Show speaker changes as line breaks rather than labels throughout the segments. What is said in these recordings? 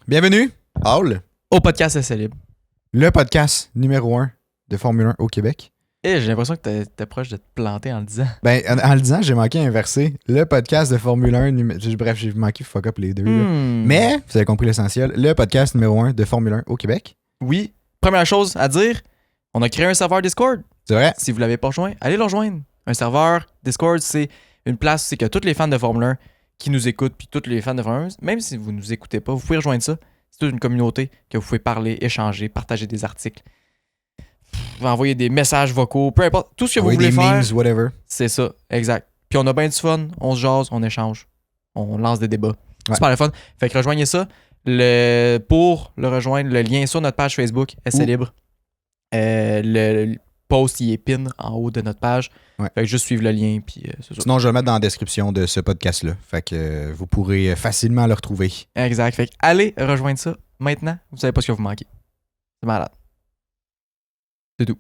Bienvenue, Paul,
Au podcast Essai Libre.
le podcast numéro 1 de Formule 1 au Québec.
Et j'ai l'impression que t'es proche de te planter en le disant.
Ben, en le disant, j'ai manqué un verset. Le podcast de Formule 1, bref, j'ai manqué fuck up les deux. Là. Mais, vous avez compris l'essentiel, le podcast numéro 1 de Formule 1 au Québec.
Oui, première chose à dire, on a créé un serveur Discord.
C'est vrai?
Si vous l'avez pas rejoint, allez le rejoindre. Un serveur Discord, c'est une place où c'est que tous les fans de Formule 1 qui nous écoutent, puis tous les fans de Formule 1, même si vous ne nous écoutez pas, vous pouvez rejoindre ça. C'est toute une communauté que vous pouvez parler, échanger, partager des articles, envoyer des messages vocaux, peu importe, tout ce que vous voulez
des
faire.
memes, whatever.
C'est ça, exact. Puis on a bien du fun, on se jase, on échange, on lance des débats.
Ouais.
Super le fun. Fait que rejoignez ça. Pour le rejoindre, le lien est sur notre page Facebook, Essai Libre. Le post, il est pin en haut de notre page.
Ouais.
Fait que juste suivre le lien, puis c'est ça.
Sinon, je vais le mettre dans la description de ce podcast-là. Fait que vous pourrez facilement le retrouver.
Exact. Fait que allez rejoindre ça maintenant. Vous savez pas ce que vous manquez. C'est malade. C'est tout.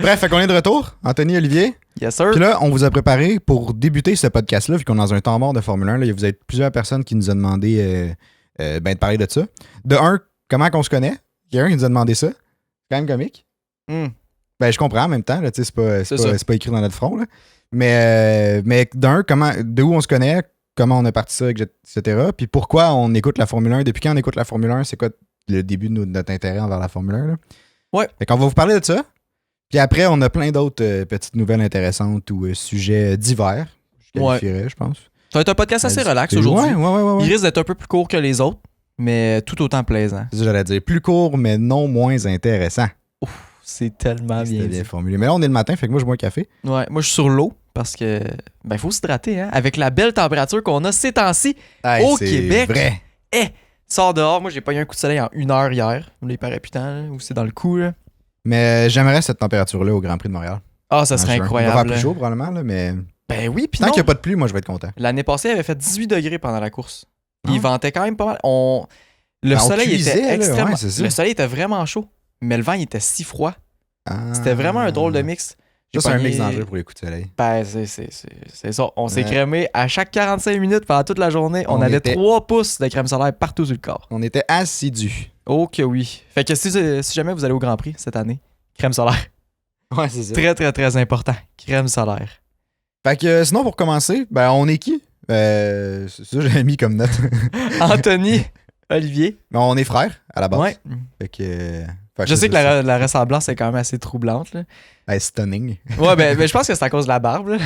Bref, fait qu'on est de retour. Anthony, Olivier.
Yes, sir.
Puis là, on vous a préparé pour débuter ce podcast-là, vu qu'on est dans un temps mort de Formule 1. Là, vous avez plusieurs personnes qui nous ont demandé de parler de ça. De un, comment qu'on se connaît? Il y a un qui nous a demandé ça. C'est quand même comique. Ben, je comprends en même temps. Là, c'est pas écrit dans notre front. Là. Mais d'un, de où on se connaît, comment on a parti ça, etc. Puis pourquoi on écoute la Formule 1? Depuis quand on écoute la Formule 1? C'est quoi le début de notre intérêt envers la Formule 1? Là?
Ouais.
Fait qu'on va vous parler de ça. Puis après, on a plein d'autres petites nouvelles intéressantes ou sujets divers. Je qualifierais, je pense.
Ça va être un podcast assez relax aujourd'hui.
Ouais.
Il risque d'être un peu plus court que les autres, mais tout autant plaisant.
C'est ça que j'allais dire. Plus court, mais non moins intéressant.
C'est tellement bien dit.
Formulé. Mais là, on est le matin, fait que moi, je bois un café.
Ouais, moi, je suis sur l'eau parce que ben faut s'hydrater, hein. Avec la belle température qu'on a ces temps-ci au Québec.
C'est vrai.
Sors dehors. Moi, j'ai pas eu un coup de soleil en 1 heure hier. Il paraît putain, ou c'est dans le coup, là.
Mais j'aimerais cette température-là au Grand Prix de Montréal.
Ah, ça serait incroyable.
Il va faire plus chaud, probablement, là, mais...
Ben oui, puis
tant qu'il n'y a pas de pluie, moi, je vais être content.
L'année passée, il avait fait 18 degrés pendant la course. Il ventait quand même pas mal. Le soleil était extrêmement... Le soleil était vraiment chaud, mais le vent, il était si froid. C'était vraiment un drôle de mix.
Ça, c'est un mix dangereux pour les coups de soleil.
Ben, c'est ça. On s'est crémé à chaque 45 minutes pendant toute la journée. On avait 3 pouces de crème solaire partout sur le corps.
On était assidus.
Oh que oui. Fait que si jamais vous allez au Grand Prix cette année, crème solaire.
Ouais, c'est ça.
Très, très, très important. Crème solaire.
Fait que sinon, pour commencer, ben on est qui? C'est ça que j'avais mis comme note.
Anthony, Olivier.
Ben, on est frères, à la base.
Ouais.
Fait que...
je sais que la ressemblance est quand même assez troublante. Là.
Ben, stunning.
Ouais, ben je pense que c'est à cause de la barbe. Là.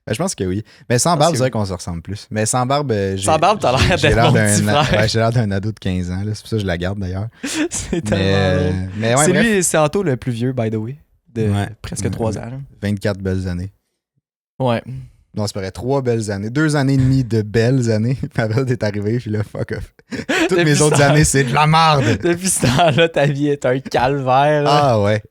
Ben, je pense que oui. Mais sans barbe, c'est vrai qu'on se ressemble plus. Mais sans barbe,
sans barbe, t'as l'air d'être mon petit frère.
Ouais, j'ai l'air d'un ado de 15 ans. Là. C'est pour ça que je la garde d'ailleurs.
C'est tellement
mais ouais,
c'est
bref.
lui, c'est Anto le plus vieux, by the way. De presque 3 ans. Là.
24 belles années.
Ouais.
Non, c'est pas vrai. 3 belles années. 2 années et demie de belles années. Puis après, t'es arrivé, puis là, fuck off. Toutes mes autres années, c'est de la merde.
Depuis ce temps-là, ta vie est un calvaire. Là.
Ah ouais.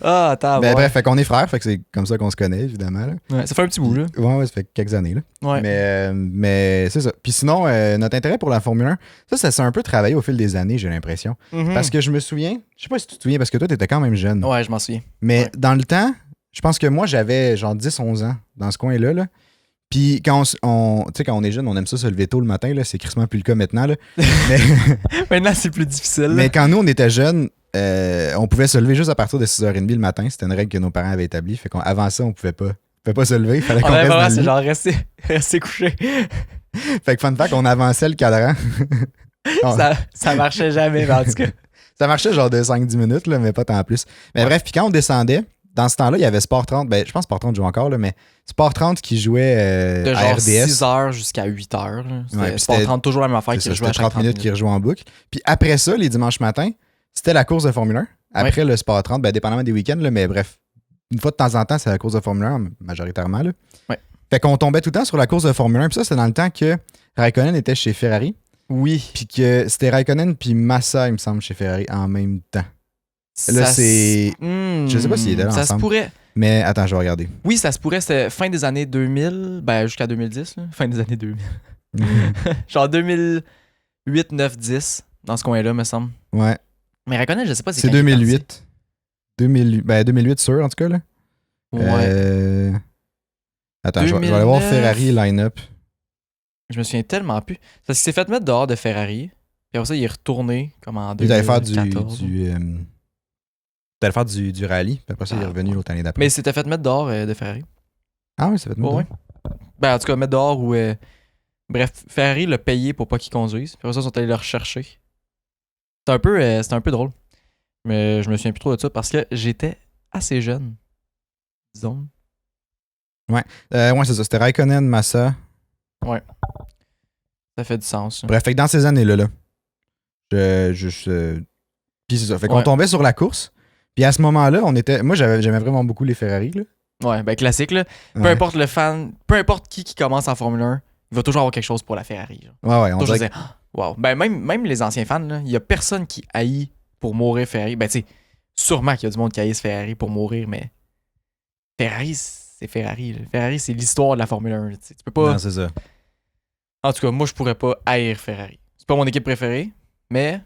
Ah, attends.
Ben, bref, fait qu'on est frères, fait que c'est comme ça qu'on se connaît, évidemment. Là.
Ouais, ça fait un petit bout, là.
Ouais, ça fait quelques années, là.
Ouais.
Mais c'est ça. Puis sinon, notre intérêt pour la Formule 1, ça s'est un peu travaillé au fil des années, j'ai l'impression. Parce que je me souviens, je sais pas si tu te souviens, parce que toi, t'étais quand même jeune.
Ouais, je m'en souviens.
Mais dans le temps, je pense que moi, j'avais genre 10-11 ans dans ce coin-là, là. Puis quand on est jeune, on aime ça se lever tôt le matin, là. C'est crissement plus le cas maintenant, là. Mais
maintenant, c'est plus difficile.
Mais quand nous, on était jeunes, on pouvait se lever juste à partir de 6h30 le matin. C'était une règle que nos parents avaient établie. Fait qu'avant ça, on pouvait pas se lever. Il fallait qu'on reste dans le lit.
C'est genre rester couché.
Fait que fun fact, on avançait le cadran.
ça marchait jamais, mais en tout cas.
Ça marchait genre de 5-10 minutes, là, mais pas tant plus. Mais bref, puis quand on descendait, dans ce temps-là, il y avait Sport 30. Ben, je pense que Sport 30 joue encore, là, mais Sport 30 qui jouait
de genre
à RDS.
6h jusqu'à 8h.
Ouais,
Sport 30, toujours la même affaire qui
jouait
à chaque
30 minutes qui rejouait en boucle. Puis après ça, les dimanches matins, c'était la course de Formule 1. Après le Sport 30, ben, dépendamment des week-ends, là, mais bref, une fois de temps en temps, c'est la course de Formule 1, majoritairement. Là.
Ouais.
Fait qu'on tombait tout le temps sur la course de Formule 1. Puis ça, c'était dans le temps que Raikkonen était chez Ferrari.
Oui.
Puis que c'était Raikkonen puis Massa, il me semble, chez Ferrari en même temps. Là, c'est. Je sais pas s'ils étaient là
ça
ensemble.
se pourrait.
Mais attends, je vais regarder.
Oui, ça se pourrait, c'était fin des années 2000, ben jusqu'à 2010, là. Fin des années 2000. Genre 2008, 9, 10, dans ce coin-là, me semble.
Ouais.
Mais Raikkonen, je sais pas
C'est
quand il est
2008. 2008 sûr, en tout cas, là.
parti. Ouais.
Attends, je vais aller voir
2009.
Ferrari line-up.
Je me souviens tellement plus. Parce qu'il s'est fait mettre dehors de Ferrari. Puis après ça, il est retourné comme en
Il allait faire
2014.
t'allais faire du rallye, puis après ça, il est revenu l'autre année d'après.
Mais il s'était fait mettre dehors de Ferrari.
Ah oui, ça fait
Ouais. Ben, en tout cas, mettre dehors ou. Bref, Ferrari l'a payé pour pas qu'il conduise. Puis après ça, ils sont allés le rechercher. C'était un peu drôle. Mais je me souviens plus trop de ça parce que j'étais assez jeune. Disons.
Ouais, c'est ça. C'était Raikkonen, Massa.
Ça fait du sens.
Bref, fait que dans ces années-là, puis c'est ça. Fait qu'on
Ouais.
tombait sur la course. Puis à ce moment-là, moi, j'aimais vraiment beaucoup les Ferrari, là.
Ouais, ben classique, là. Peu
Ouais.
importe le fan, peu importe qui commence en Formule 1, il va toujours avoir quelque chose pour la Ferrari. Genre.
Ouais, on
Toujours
dirait
dire, ah, wow. Ben même les anciens fans, là, il y a personne qui haït pour mourir Ferrari. Ben tu sais, sûrement qu'il y a du monde qui haït Ferrari pour mourir, mais Ferrari, c'est Ferrari. Là. Ferrari, c'est l'histoire de la Formule 1. Tu sais. Tu peux pas.
Non, c'est ça.
En tout cas, moi, je pourrais pas haïr Ferrari. C'est pas mon équipe préférée, mais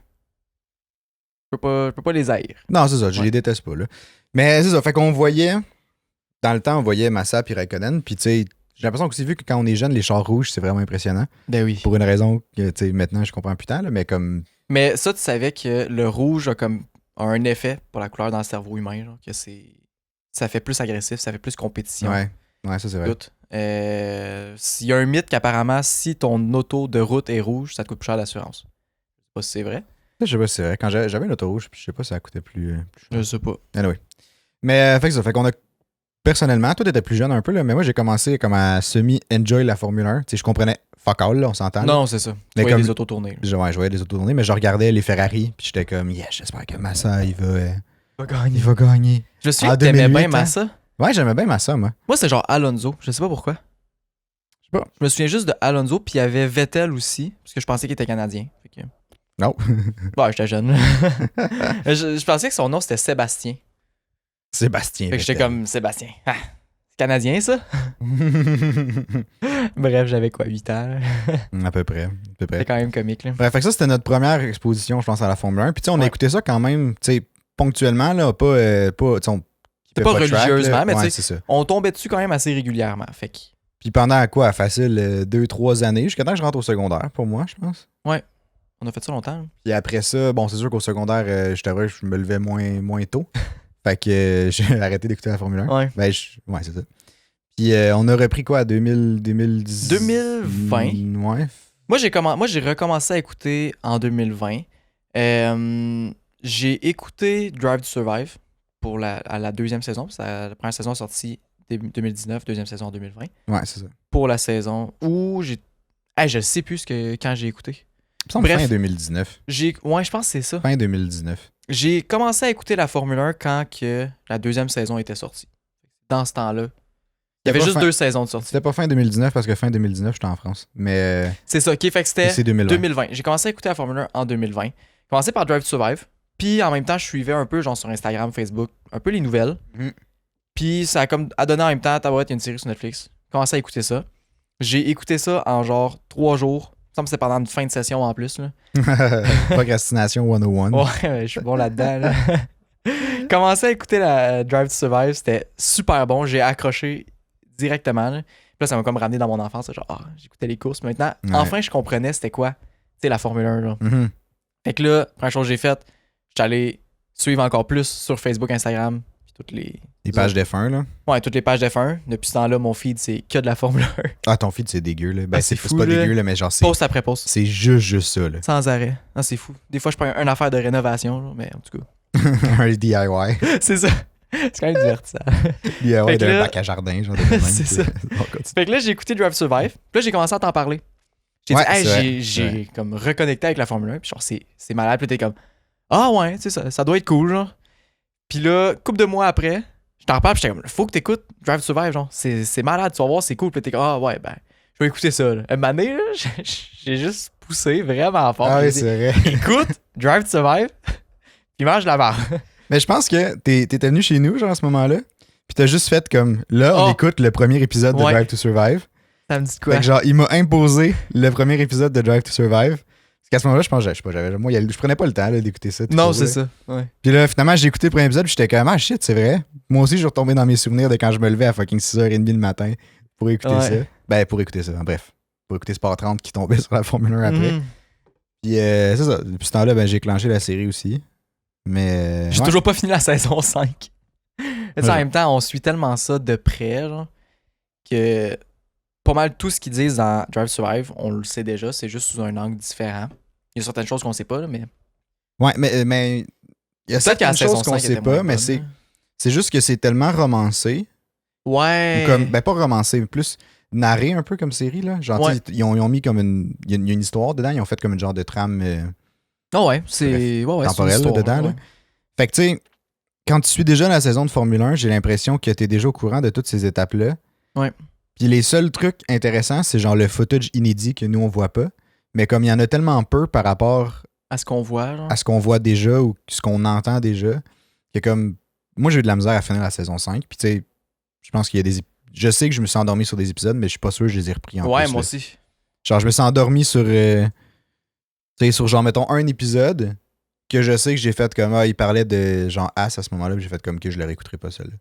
je peux pas les haïr.
Non, c'est ça. Je
Ouais.
les déteste pas, là. Mais c'est ça. Fait qu'on voyait... Dans le temps, on voyait Massa puis Raikkonen. Puis tu sais, j'ai l'impression aussi vu que quand on est jeune, les chars rouges, c'est vraiment impressionnant.
Ben oui.
Pour une raison que, tu sais, maintenant, je comprends plus tant, là, mais comme...
Mais ça, tu savais que le rouge a comme un effet pour la couleur dans le cerveau humain, genre, que ça fait plus agressif, ça fait plus compétition.
Ouais, ça, c'est vrai.
Tout. Il y a un mythe qu'apparemment, si ton auto de route est rouge, ça te coûte plus cher d'assurance. Je sais pas si c'est vrai.
Je sais pas si c'est vrai. Quand j'avais une auto rouge, puis je sais pas si ça coûtait plus cher.
Je sais pas.
Anyway. Mais fait que ça, fait qu'on a personnellement, toi t'étais plus jeune un peu là, mais moi j'ai commencé comme à semi-enjoy la Formule 1. Tu sais, je comprenais fuck all, là, on s'entend. là.
Non, c'est ça.
Mais
Tu voyais
comme-
des autos tourner.
Je voyais les autos tourner, mais je regardais les Ferrari, puis j'étais comme yes, j'espère que Massa il va gagner.
Je me souviens
En
que t'aimais
2008,
bien
hein?
Massa.
Ouais, j'aimais bien Massa, moi.
Moi, c'est genre Alonso. Je sais pas pourquoi.
Je sais pas.
Je me souviens juste de Alonso, puis il y avait Vettel aussi, parce que je pensais qu'il était canadien. Fait que...
Non.
Bon, j'étais jeune. je pensais que son nom c'était Sébastien.
Sébastien.
Fait que j'étais
Vettel.
comme Sébastien. Ah, c'est canadien ça? Bref, j'avais quoi, 8 ans? Là?
à peu près.
C'était quand même comique. Là.
Bref, fait que ça c'était notre première exposition, je pense, à la Formule 1. Puis tu sais, on a
Ouais.
écouté ça quand même, tu sais, ponctuellement, là, pas tu sais, on
C'était
kiffait
pas
de track,
religieusement,
là.
mais tu
Ouais,
sais,
c'est ça.
on tombait dessus quand même assez régulièrement. Fait que,
Puis pendant quoi, facile, 2-3 années, jusqu'à temps que je rentre au secondaire, pour moi, je pense.
on a fait ça longtemps. Là.
Puis après ça, bon, c'est sûr qu'au secondaire, je t'avoue, je me levais moins tôt. Fait que j'ai arrêté d'écouter la Formule 1.
Ouais.
Ben, ouais, c'est ça. Puis on a repris quoi, 2010...
2020.
Ouais.
Moi, j'ai recommencé à écouter en 2020. J'ai écouté Drive to Survive pour à la deuxième saison. La première saison est sortie début 2019, deuxième saison en 2020.
Ouais, c'est ça.
Pour la saison où j'ai... Hey, je sais plus quand j'ai écouté.
Il me semble
Bref.
fin 2019.
Ouais, je pense que c'est ça.
Fin 2019.
J'ai commencé à écouter la Formule 1 quand que la deuxième saison était sortie. Dans ce temps-là. Il y avait
pas
juste
fin-
2 saisons de sortie.
C'était pas fin 2019 parce que fin 2019, j'étais en France. Mais
C'est ça, ok, fait que c'était
c'est 2020.
2020. J'ai commencé à écouter la Formule 1 en 2020. J'ai commencé par Drive to Survive. Puis en même temps, je suivais un peu, genre sur Instagram, Facebook, un peu les nouvelles.
Mhm.
Puis ça a comme à donner en même temps, tabarouette, il y a une série sur Netflix. J'ai commencé à écouter ça. J'ai écouté ça en genre 3 jours. Il me semble que c'était pendant une fin de session en plus. Là.
Procrastination 101.
Ouais, je suis bon là-dedans. Là. Commencé à écouter la Drive to Survive, c'était super bon. J'ai accroché directement. Là. Puis là, ça m'a comme ramené dans mon enfance. Genre, j'écoutais les courses. Maintenant,
Ouais.
enfin, je comprenais c'était quoi. Tu sais, la Formule 1. Là.
Mhm.
Fait que là, première chose que j'ai faite, j'étais allé suivre encore plus sur Facebook, Instagram, puis toutes les
pages d'F1, là.
Ouais, toutes les pages d'F1. Depuis ce temps-là, mon feed, c'est que de la Formule 1.
Ah, ton feed, c'est dégueu, là. Ben,
Ah,
c'est
c'est fou,
pas
là.
dégueu, là, mais genre, c'est
Post après post.
c'est juste ça, là.
Sans arrêt. Ah, c'est fou. Des fois, je prends une affaire de rénovation, genre, mais en tout cas.
Un DIY.
C'est ça. C'est quand même divertissant.
DIY
Fait que
d'un
là-
bac à jardin, genre de même.
C'est
puis-
ça.
On continue.
Fait que là, j'ai écouté Drive to Survive. Puis là, j'ai commencé à t'en parler. J'ai
Ouais,
dit, hey,
c'est vrai.
j'ai comme reconnecté avec la Formule 1. Puis genre, c'est malade. Puis t'es comme, ah ouais, tu sais, ça doit être cool, genre. Puis là, couple de mois après, je t'en parle. Puis j'étais comme, faut que t'écoutes Drive to Survive, genre. C'est malade, tu vas voir, c'est cool. Puis t'es comme, ah ouais, ben, je vais écouter ça, là. Une année, là, j'ai juste poussé vraiment fort.
Ah
J'ai
oui,
dit,
c'est vrai.
écoute, Drive to Survive, puis mange la barre.
Mais je pense que t'étais venu chez nous, genre, à ce moment-là. Puis t'as juste fait comme, là, on écoute le premier épisode de
Ouais.
Drive to Survive.
Ça me dit
Fait
quoi?
que genre, il m'a imposé le premier épisode de Drive to Survive. Parce qu'à ce moment-là, je pense, je sais pas, moi, je prenais pas le temps là, d'écouter ça. tout
Non,
court,
c'est
là.
ça. Ouais.
Puis là, finalement, j'ai écouté le premier épisode, puis j'étais comme, ah shit, c'est vrai. Moi aussi, je suis retombé dans mes souvenirs de quand je me levais à fucking 6h30 le matin pour écouter
Ouais.
ça. Ben, pour écouter ça, bref. Pour écouter Sport 30 qui tombait sur la Formule 1 après.
Mhm.
Puis c'est ça. Depuis ce temps-là, ben, j'ai clenché la série aussi. Mais.
J'ai
ouais.
toujours pas fini la saison 5. Mais tu sais, en
Ouais.
même temps, on suit tellement ça de près, genre, que pas mal tout ce qu'ils disent dans Drive to Survive, on le sait déjà, c'est juste sous un angle différent. Il y a certaines choses qu'on sait pas, là, mais.
Ouais, mais il y a
Peut-être que la
certaines
saison
choses qu'on
5
sait
était
pas,
moins
mais
bonne, là.
c'est juste que c'est tellement romancé.
Ouais.
Ou comme, ben, pas romancé, mais plus narré un peu comme série, là. Genre,
Ouais.
tu sais, ils ont mis comme une. Il y a une histoire dedans, ils ont fait comme une genre de trame
Oh ouais, c'est. Ouais, ouais, c'est
temporelle
une histoire,
là, dedans, là.
ouais.
Fait que, tu sais, quand tu suis déjà la saison de Formule 1, j'ai l'impression que t'es déjà au courant de toutes ces étapes-là.
Ouais.
Puis les seuls trucs intéressants, c'est genre le footage inédit que nous, on voit pas. Mais comme il y en a tellement peu par rapport
À ce qu'on voit, genre.
à ce qu'on voit déjà ou ce qu'on entend déjà, que comme. Moi, j'ai eu de la misère à finir la saison 5. Puis, tu sais, je pense qu'il y a des. Je sais que je me suis endormi sur des épisodes, mais je suis pas sûr que je les ai repris en
Ouais,
plus.
moi
là.
aussi.
Genre, je me suis endormi sur. Tu sais, sur genre, mettons, un épisode que je sais que j'ai fait comme. Ah, il parlait de genre As à ce moment-là, puis j'ai fait comme que je le réécouterai pas seul.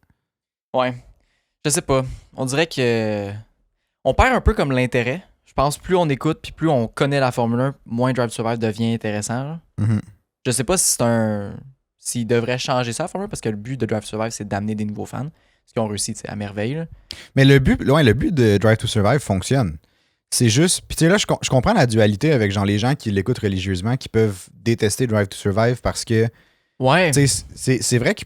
Ouais. Je sais pas. On dirait que. On perd un peu comme l'intérêt. Je pense plus on écoute, puis plus on connaît la Formule 1, moins Drive to Survive devient intéressant, genre. Je sais pas si c'est un. S'ils devraient changer ça, la Formule 1, parce que le but de Drive to Survive, c'est d'amener des nouveaux fans. Ce qu'ils ont réussi, tu sais, à merveille, là.
Mais le but de Drive to Survive fonctionne. C'est juste. Puis tu sais, là, je comprends la dualité avec genre les gens qui l'écoutent religieusement, qui peuvent détester Drive to Survive parce que.
Ouais.
Tu sais, c'est vrai que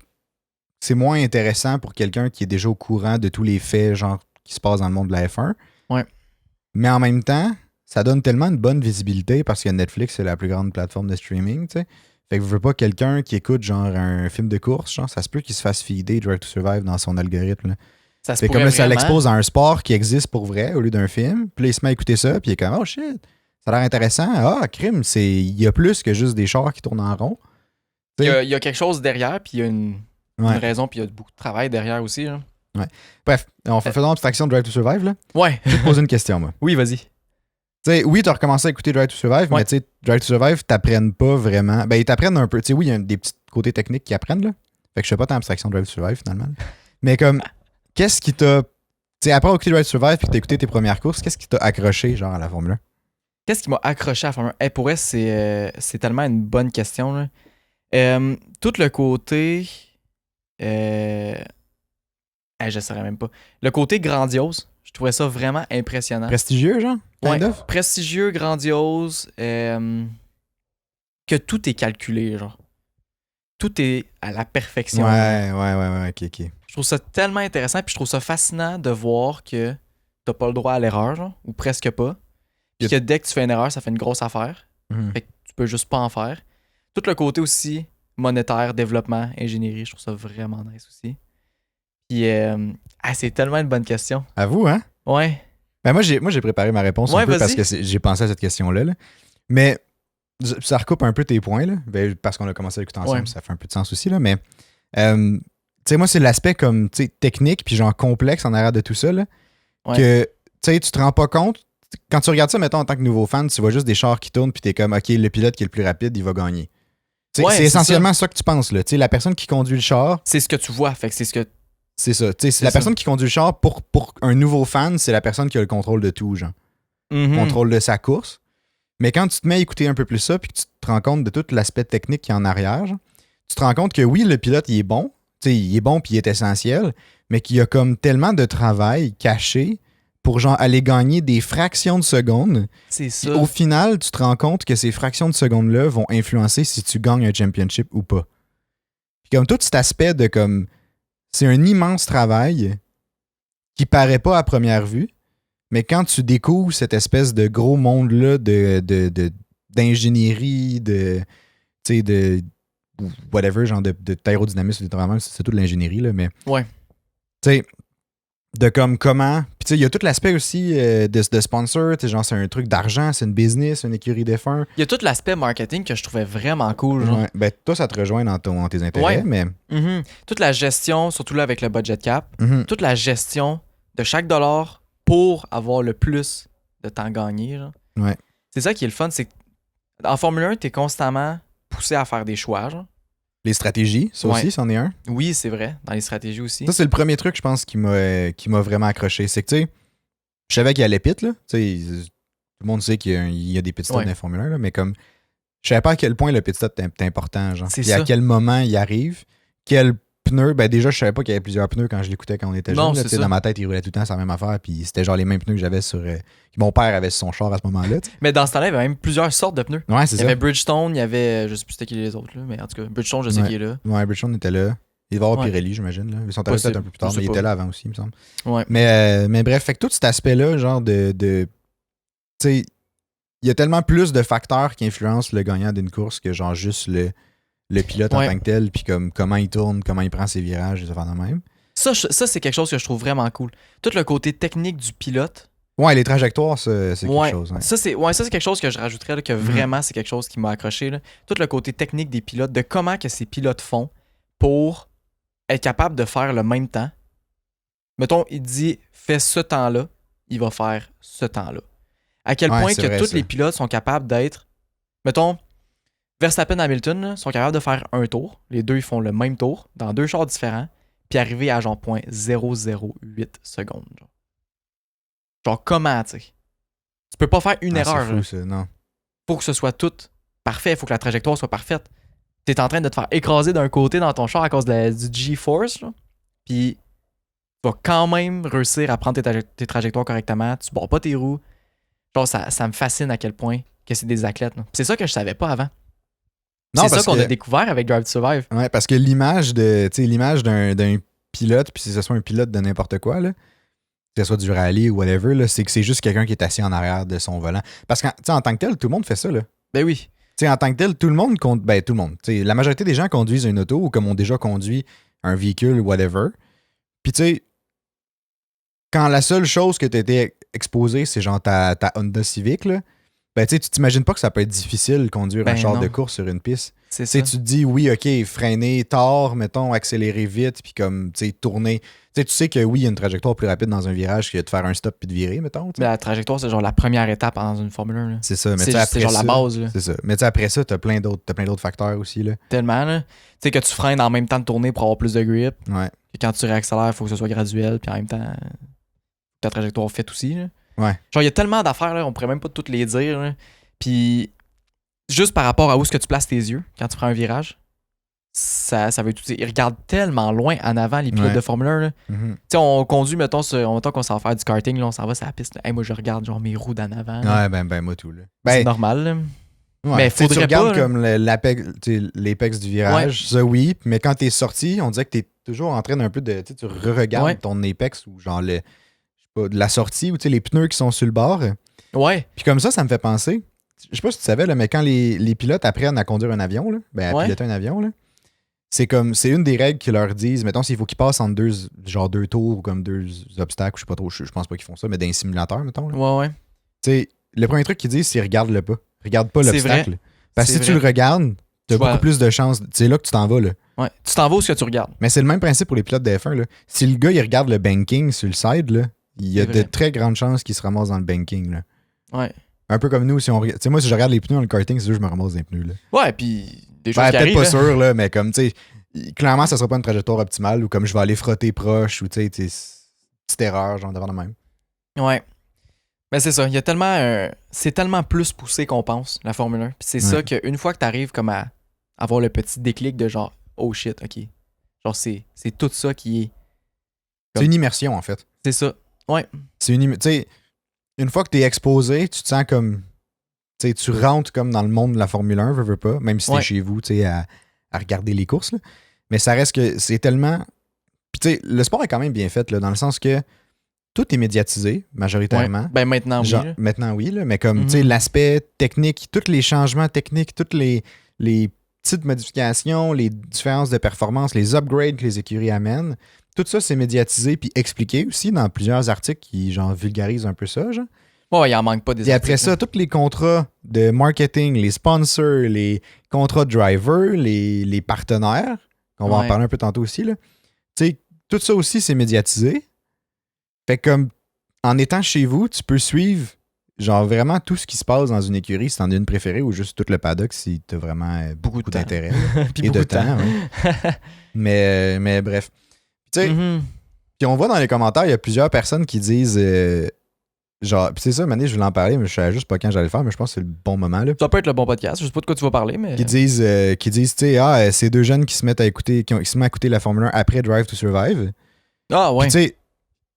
c'est moins intéressant pour quelqu'un qui est déjà au courant de tous les faits, genre, qui se passent dans le monde de la F1.
Ouais.
Mais en même temps, ça donne tellement une bonne visibilité parce que Netflix, c'est la plus grande plateforme de streaming, tu sais. Fait que je veux pas quelqu'un qui écoute genre un film de course, genre, ça se peut qu'il se fasse feeder Drive to Survive dans son algorithme. Là.
Ça se
Fait
pourrait
comme là, ça
vraiment.
l'expose à un sport qui existe pour vrai au lieu d'un film. Puis là, il se met à écouter ça, puis il est comme, oh shit, ça a l'air intéressant. Ah, crime, il y a plus que juste des chars qui tournent en rond.
Il y a quelque chose derrière, puis il y a une
Ouais.
raison, puis il y a beaucoup de travail derrière aussi, là.
Bref, on fait faisons abstraction de Drive to Survive, là.
Ouais.
Je vais te poser une question, moi.
Oui, vas-y.
Tu sais, oui, tu as recommencé à écouter Drive to Survive,
Ouais.
mais tu sais, Drive to Survive, t'apprennent pas vraiment. Ben, ils t'apprennent un peu. Tu sais, oui, il y a des petits côtés techniques qui apprennent, là. Fait que je fais pas tant abstraction de Drive to Survive, finalement. Mais comme, qu'est-ce qui t'a. Tu sais, après avoir écouté Drive to Survive puis que t'as écouté tes premières courses, qu'est-ce qui t'a accroché, genre, à la Formule 1?
Qu'est-ce qui m'a accroché à la Formule 1? Hey, pour elle, c'est tellement une bonne question, là. Tout le côté. Je saurais même pas. Le côté grandiose, je trouvais ça vraiment impressionnant.
Prestigieux, genre?
Ouais,
Kind of?
prestigieux, grandiose, que tout est calculé, genre. Tout est à la perfection.
Ouais, ok.
Je trouve ça tellement intéressant, puis je trouve ça fascinant de voir que t'as pas le droit à l'erreur, genre, ou presque pas. Puis que dès que tu fais une erreur, ça fait une grosse affaire.
Mhm.
Fait que tu peux juste pas en faire. Tout le côté aussi monétaire, développement, ingénierie, je trouve ça vraiment nice aussi. Puis, c'est tellement une bonne question.
À vous, hein?
Ouais.
Ben, moi, j'ai préparé ma réponse
Ouais,
un peu
vas-y.
parce que j'ai pensé à cette question-là, là. Mais ça recoupe un peu tes points, là. Ben, parce qu'on a commencé à écouter ensemble,
Ouais.
ça fait un peu de sens aussi, là. Mais, tu sais, moi, c'est l'aspect comme, tu sais, technique, puis genre complexe en arrière de tout ça, là.
Ouais.
Que, tu sais, tu te rends pas compte. Quand tu regardes ça, mettons, en tant que nouveau fan, tu vois juste des chars qui tournent, puis t'es comme, OK, le pilote qui est le plus rapide, il va gagner. Tu sais,
Ouais,
c'est
c'est
essentiellement ça que tu penses, là. Tu sais, la personne qui conduit le char,
C'est ce que tu vois, fait que c'est ce que.
c'est ça. Tu sais,
C'est
la
ça.
personne qui conduit le char, pour un nouveau fan, c'est la personne qui a le contrôle de tout, genre.
Mhm.
Contrôle de sa course. Mais quand tu te mets à écouter un peu plus ça, puis que tu te rends compte de tout l'aspect technique qui est en arrière, genre, tu te rends compte que oui, le pilote, il est bon. Tu sais, il est bon puis il est essentiel, mais qu'il y a comme tellement de travail caché pour genre aller gagner des fractions de secondes.
C'est
Puis
ça.
au final, tu te rends compte que ces fractions de secondes-là vont influencer si tu gagnes un championship ou pas. Puis comme tout cet aspect de comme... C'est un immense travail qui paraît pas à première vue, mais quand tu découvres cette espèce de gros monde-là d'ingénierie, tu sais, de whatever, genre d'aérodynamisme, vraiment, c'est tout de l'ingénierie, là, mais
Ouais.
tu sais, de comme comment. Puis tu sais, il y a tout l'aspect aussi de sponsor. Tu sais, genre, c'est un truc d'argent, c'est une business, une écurie défunt.
Il y a tout l'aspect marketing que je trouvais vraiment cool. Genre.
Ouais. Ben, toi, ça te rejoint dans tes intérêts,
Ouais.
mais.
Toute la gestion, surtout là avec le budget cap,
Mhm.
toute la gestion de chaque dollar pour avoir le plus de temps gagné. Genre.
Ouais.
C'est ça qui est le fun, c'est que en Formule 1, t'es constamment poussé à faire des choix. Genre.
Les stratégies, ça
Ouais.
aussi, c'en est un.
Oui, c'est vrai, dans les stratégies aussi.
Ça, c'est le premier truc, je pense, qui m'a vraiment accroché. C'est que, tu sais, je savais qu'il y allait pit, là. Tu sais, tout le monde sait qu'il y a des pit stops
Ouais.
dans les Formule 1, là, mais comme, je savais pas à quel point le pit stop est important, genre.
C'est
Puis à
ça.
quel moment il arrive, quel pneu. Ben, déjà, je savais pas qu'il y avait plusieurs pneus quand je l'écoutais quand on était
Non,
jeune. là.
c'est
Tu sais,
ça.
dans ma tête, il roulait tout le temps sur la même affaire, puis c'était genre les mêmes pneus que j'avais sur. Que mon père avait sur son char à ce moment-là, tu sais.
Mais dans ce temps-là, il y avait même plusieurs sortes de pneus.
Ouais, c'est
Il y
ça.
avait Bridgestone, il y avait. Je sais plus c'était qui les autres, là, mais en tout cas, Bridgestone, je sais
Ouais.
qui est là.
Ouais, Bridgestone était là. Il va y avoir
Ouais.
Pirelli, j'imagine. Là. Ils sont arrivés
Possible.
peut-être un peu plus tard,
Je sais
mais il
pas.
était là avant aussi, il me semble.
Ouais.
Mais bref, fait que tout cet aspect-là, genre de tu sais, il y a tellement plus de facteurs qui influencent le gagnant d'une course que genre juste le pilote en
Ouais.
tant que tel, puis comme comment il tourne, comment il prend ses virages, des affaires de même.
Ça, c'est quelque chose que je trouve vraiment cool. Tout le côté technique du pilote.
Ouais, les trajectoires, c'est
Ouais.
quelque chose. Ouais.
Ça, c'est quelque chose que je rajouterais, là, que vraiment, c'est quelque chose qui m'a accroché. Là. Tout le côté technique des pilotes, de comment que ces pilotes font pour être capable de faire le même temps. Mettons, il dit fais ce temps-là, il va faire ce temps-là. À quel
Ouais,
point
c'est
que
vrai,
tous
ça.
les pilotes sont capables d'être. Mettons, Verstappen et Hamilton là, sont capables de faire un tour. Les deux, ils font le même tour dans deux chars différents, puis arriver à genre 0.008 secondes. Genre comment, tu sais? Tu peux pas faire une
Ah,
erreur.
c'est
là.
fou, ça, non.
Faut que ce soit tout parfait, faut que la trajectoire soit parfaite. T'es en train de te faire écraser d'un côté dans ton char à cause du G-Force, là. Puis tu vas quand même réussir à prendre tes trajectoires correctement. Tu barres pas tes roues. Genre, ça me fascine à quel point que c'est des athlètes. Là. Puis c'est ça que je savais pas avant.
Non,
C'est ça
parce
qu'on
que-
a découvert avec Drive to Survive.
Ouais, parce que l'image de, tu sais, l'image d'un pilote, puis si ce soit un pilote de n'importe quoi, là, que ce soit du rallye ou whatever, là, c'est que c'est juste quelqu'un qui est assis en arrière de son volant. Parce qu'en en tant que tel, tout le monde fait ça, là.
Ben oui.
Tu sais, en tant que tel, tout le monde compte. Ben, tout le monde. Tu sais, la majorité des gens conduisent une auto ou comme ont déjà conduit un véhicule, whatever. Puis, tu sais, quand la seule chose que tu étais exposé, c'est genre ta Honda Civic, là, ben, tu sais, tu t'imagines pas que ça peut être difficile de conduire un
Ben
char
non.
de course sur une piste.
C'est
Tu sais,
ça.
tu te dis, oui, OK, freiner tard, mettons, accélérer vite, puis comme, tu sais, tourner. Tu sais que oui, il y a une trajectoire plus rapide dans un virage que de faire un stop puis de virer, mettons. tu sais.
Mais la trajectoire, c'est genre la première étape dans une Formule 1. Là.
C'est ça. Mais tu
C'est
sais,
c'est
après
genre la
ça,
base. Là.
c'est ça. Mais tu sais, après ça, t'as plein d'autres facteurs aussi, là.
Tellement. Là. Tu sais que tu freines en même temps de tourner pour avoir plus de grip.
Ouais.
Que quand tu réaccélères, il faut que ce soit graduel. Puis en même temps, ta trajectoire faite aussi. Là.
Ouais.
Genre, il y a tellement d'affaires, là, on pourrait même pas toutes les dire. Là. Puis, juste par rapport à où est-ce que tu places tes yeux quand tu prends un virage, ça veut tout dire. Ils regardent tellement loin en avant, les pilotes
Ouais.
de Formule 1. Là.
Mhm.
Tu sais, on conduit, mettons qu'on s'en va faire du karting, là, on s'en va sur la piste. Là. Hey, moi, je regarde genre mes roues d'en avant. là.
Ouais, ben, moi tout, là.
C'est
Ben,
normal. Là.
ouais.
mais
Tu sais, tu
faudrait
regardes
pas, là.
comme l'apex du virage, ça oui, mais quand t'es sorti, on dirait que t'es toujours en train d'un peu de. Tu sais, tu re-regardes
Ouais.
ton apex ou genre je sais pas, de la sortie ou tu sais, les pneus qui sont sur le bord.
Ouais.
Puis comme ça me fait penser. Je sais pas si tu savais, là, mais quand les pilotes apprennent à conduire un avion, là, ben, à
Ouais.
piloter un avion, là, c'est une des règles qui leur disent, mettons, s'il faut qu'ils passent entre deux tours ou comme deux obstacles, je sais pas trop, je pense pas qu'ils font ça, mais dans un simulateur, mettons. Là.
Ouais.
Tu sais, le premier truc qu'ils disent, c'est regarde-le pas. Regarde pas
C'est
l'obstacle.
vrai.
Parce que
C'est
si tu
vrai.
le regardes, t'as
Tu
beaucoup
vas-
plus de chances. C'est là que tu t'en vas, là.
Ouais. Tu t'en vas où ce que tu regardes.
Mais c'est le même principe pour les pilotes de F1, là. Si le gars, il regarde le banking sur le side, là, il y a
C'est
de
vrai.
très grandes chances qu'il se ramasse dans le banking, là.
Ouais.
Un peu comme nous, si on regarde. Tu sais, moi, si je regarde les pneus dans le karting, c'est sûr que je me ramasse dans les pneus, là.
Ouais, puis des choses
Ben,
qui
peut-être
arrivent.
pas
là.
sûr, là, mais comme, tu sais, clairement, ça sera pas une trajectoire optimale ou comme je vais aller frotter proche ou, tu sais, petite erreur, genre, devant de même.
Ouais. Mais c'est ça, il y a tellement c'est tellement plus poussé qu'on pense, la Formule 1. Puis c'est ça
Ouais.
qu'une fois que tu arrives comme à avoir le petit déclic de genre oh shit, OK. Genre c'est tout ça qui est
C'est une immersion, en fait.
c'est ça. Ouais.
C'est tu sais, une fois que t'es exposé, tu te sens comme. Tu sais, tu rentres comme dans le monde de la Formule 1, veux pas, même si t'es
Ouais.
chez vous, tu sais, à regarder les courses, là. Mais ça reste que c'est tellement. Puis, tu sais, le sport est quand même bien fait, là, dans le sens que tout est médiatisé, majoritairement.
Ouais. Ben maintenant oui.
Genre,
là.
maintenant, oui, là, mais comme,
Mhm.
tu sais, l'aspect technique, tous les changements techniques, toutes les petites modifications, les différences de performance, les upgrades que les écuries amènent, tout ça, c'est médiatisé puis expliqué aussi dans plusieurs articles qui, genre, vulgarisent un peu ça, genre.
Ouais, il en manque pas des
Et après
articles,
ça, tous les contrats de marketing, les sponsors, les contrats de driver, les partenaires, on va en
Ouais.
parler un peu tantôt aussi, là. Tu sais, tout ça aussi, c'est médiatisé. Fait que comme, en étant chez vous, tu peux suivre, genre, vraiment tout ce qui se passe dans une écurie, si t'en as une préférée, ou juste tout le paddock si t'as vraiment beaucoup
de temps.
d'intérêt.
Puis
Et
beaucoup
de temps, ouais. Mais bref. Tu sais,
Mhm.
puis on voit dans les commentaires, il y a plusieurs personnes qui disent... genre, pis c'est ça, Mané, je voulais en parler, mais je savais juste pas quand j'allais le faire, mais je pense que c'est le bon moment, là.
Ça peut être le bon podcast. Je sais pas de quoi tu vas parler, mais.
Qui disent, tu sais, c'est deux jeunes qui se mettent à écouter, qui se mettent à écouter la Formule 1 après Drive to Survive.
Ah,
Puis
ouais.
tu sais,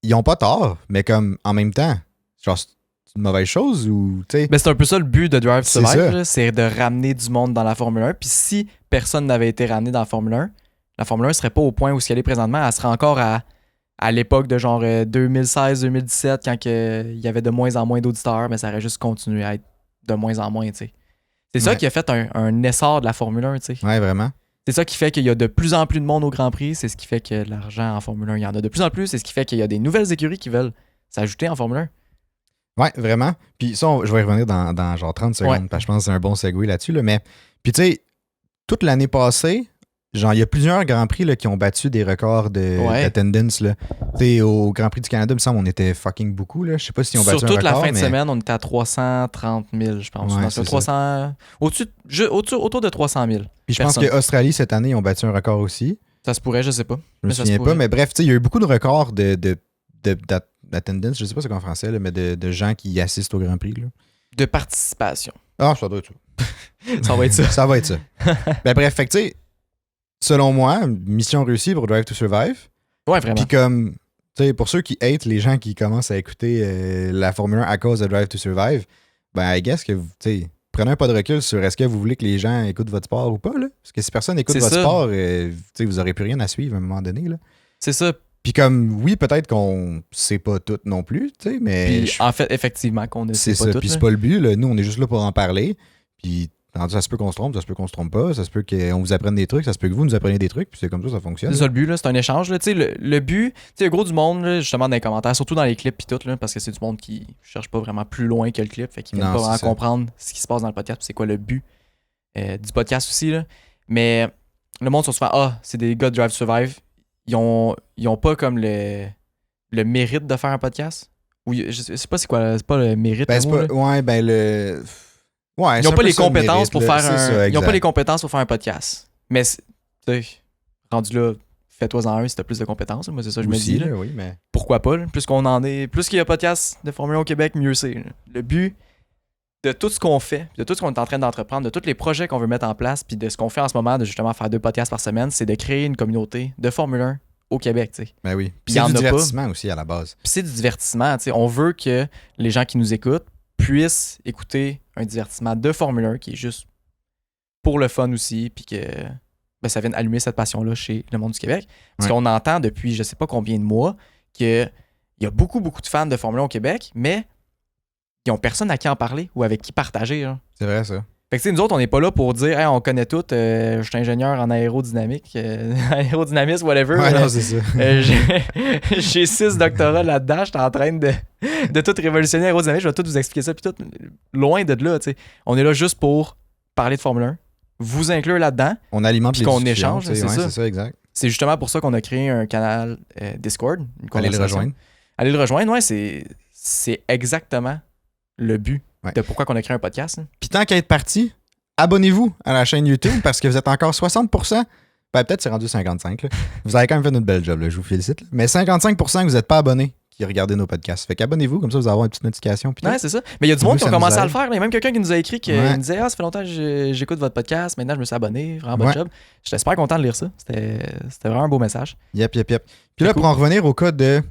ils ont pas tort, mais comme, en même temps, genre, c'est une mauvaise chose ou, tu sais.
Ben, c'est un peu ça le but de Drive to
C'est
Survive,
ça.
là, c'est de ramener du monde dans la Formule 1. Puis si personne n'avait été ramené dans la Formule 1, la Formule 1 serait pas au point où elle est présentement. Elle serait encore à l'époque de genre 2016-2017, quand il y avait de moins en moins d'auditeurs, mais ça aurait juste continué à être de moins en moins, tu sais. C'est ça
Ouais.
qui a fait un essor de la Formule 1, tu sais.
Ouais, vraiment.
C'est ça qui fait qu'il y a de plus en plus de monde au Grand Prix. C'est ce qui fait que l'argent en Formule 1, il y en a de plus en plus. C'est ce qui fait qu'il y a des nouvelles écuries qui veulent s'ajouter en Formule 1.
Ouais, vraiment. Puis ça, je vais y revenir dans genre 30 secondes,
Ouais.
parce que je pense que c'est un bon segue là-dessus, là. Mais, puis tu sais, toute l'année passée, genre, il y a plusieurs Grands Prix là, qui ont battu des records
Ouais.
d'attendance, là. Tu sais, au Grand Prix du Canada, il me semble, on était fucking beaucoup, là. Je sais pas si on battu
Sur
un
toute la
record,
fin de
mais...
semaine, on était à 330 000, je pense.
Ouais,
Non,
c'est
300... Autour de 300 000.
Puis je pense
personne.
qu'Australie, cette année, ils ont battu un record aussi.
Ça se pourrait, je sais pas.
Je me
Mais ça
souviens
se
pas,
pourrait.
mais bref, tu sais, il y a eu beaucoup de records d'attendance, je sais pas c'est quoi en français, là, mais de gens qui assistent au Grand Prix, là.
De participation.
Ah, ça doit être ça.
Ça va être ça.
Ça va être ça. Ben bref, fait que tu sais, selon moi, mission réussie pour Drive to Survive.
Ouais, vraiment.
Puis comme, tu sais, pour ceux qui hatent les gens qui commencent à écouter la Formule 1 à cause de Drive to Survive, ben I guess que, tu sais, prenez un pas de recul sur est-ce que vous voulez que les gens écoutent votre sport ou pas, là. Parce que si personne n'écoute
C'est
votre
ça.
sport, tu sais, vous aurez plus rien à suivre à un moment donné, là.
C'est ça.
Puis comme, oui, peut-être qu'on sait pas tout non plus, tu sais, mais...
Puis en fait, effectivement, qu'on ne sait
c'est
pas
ça,
tout.
puis
là.
c'est pas le but, là. Nous, on est juste là pour en parler. Puis ça se peut qu'on se trompe, ça se peut qu'on se trompe pas, ça se peut qu'on vous apprenne des trucs, ça se peut que vous nous appreniez des trucs, puis c'est comme ça fonctionne.
C'est ça le but, là, c'est un échange. Là. Tu sais, le but, tu sais, le gros du monde, là, justement, dans les commentaires, surtout dans les clips puis tout, là, parce que c'est du monde qui cherche pas vraiment plus loin que le clip, fait qu'ils viennent
Non,
pas
c'est
vraiment
ça.
comprendre ce qui se passe dans le podcast, puis c'est quoi le but du podcast aussi. Là. Mais le monde sont souvent, c'est des gars de Drive to Survive, ils ont pas comme le mérite de faire un podcast. Ou je sais pas c'est quoi, c'est pas le mérite.
Ben,
le
c'est
mot,
pas.
là.
Ouais, ben le. Ouais,
Ils
c'est
n'ont
un
pas
peu
les
ça, le
compétences
mérite,
pour
là.
faire
C'est
un.
ça,
Ils n'ont pas
exact.
les compétences pour faire un podcast. Mais, tu sais, rendu là, fais-toi-en un si t'as plus de compétences. Moi, c'est ça que je me
Aussi,
dis. Là.
là, oui, mais.
Pourquoi pas? Là? Plus qu'on en est. Plus qu'il y a podcast de Formule 1 au Québec, mieux c'est. Là. Le but de tout ce qu'on fait, de tout ce qu'on est en train d'entreprendre, de tous les projets qu'on veut mettre en place, puis de ce qu'on fait en ce moment, de justement faire 2 podcasts par semaine, c'est de créer une communauté de Formule 1 au Québec, tu sais.
Ben oui. Puis
il y en
c'est du
a pas.
divertissement aussi à la base.
Puis c'est du divertissement, tu sais. On veut que les gens qui nous écoutent puissent écouter un divertissement de Formule 1 qui est juste pour le fun aussi, puis que ça vienne allumer cette passion-là chez le monde du Québec. Parce
Ouais.
qu'on entend depuis je sais pas combien de mois qu'il y a beaucoup de fans de Formule 1 au Québec, mais ils ont personne à qui en parler ou avec qui partager. Hein.
C'est vrai, ça.
Fait que tu sais, nous autres, on n'est pas là pour dire hey, on connaît tout, je suis ingénieur en aérodynamique, aérodynamisme, whatever.
Ouais, non, c'est ça.
J'ai 6 doctorats là-dedans, je suis en train de tout révolutionner l'aérodynamique, je vais tout vous expliquer ça, puis tout, loin de là, tu sais. On est là juste pour parler de Formule 1, vous inclure là-dedans.
On alimente
Puis
les
qu'on
discussions,
échange,
tu sais,
c'est
ouais,
ça.
c'est ça, exact.
C'est justement pour ça qu'on a créé un canal Discord. Une
Allez le
conversation.
rejoindre.
Allez le rejoindre, ouais, c'est exactement le but
Ouais.
de pourquoi on a créé un podcast. Hein.
Puis tant qu'à être parti, abonnez-vous à la chaîne YouTube parce que vous êtes encore 60%. Ben, peut-être c'est rendu 55. Là. Vous avez quand même fait notre bel job, là, je vous félicite. Là. Mais 55% que vous n'êtes pas abonnés qui regardez nos podcasts. Fait qu'abonnez-vous, comme ça vous allez avoir une petite notification. Puis
Ouais, c'est ça. Mais il y a du
Nous,
monde qui
ça
ont
nous
commencé à
aide.
le faire. là. Il y a même quelqu'un qui nous a écrit qui
Ouais.
me disait ça fait longtemps que j'écoute votre podcast. Maintenant, je me suis abonné. Vraiment bon
Ouais.
job. J'étais super content de lire ça. C'était vraiment un beau message.
Yep. Puis
C'est
là,
cool.
pour en revenir au cas de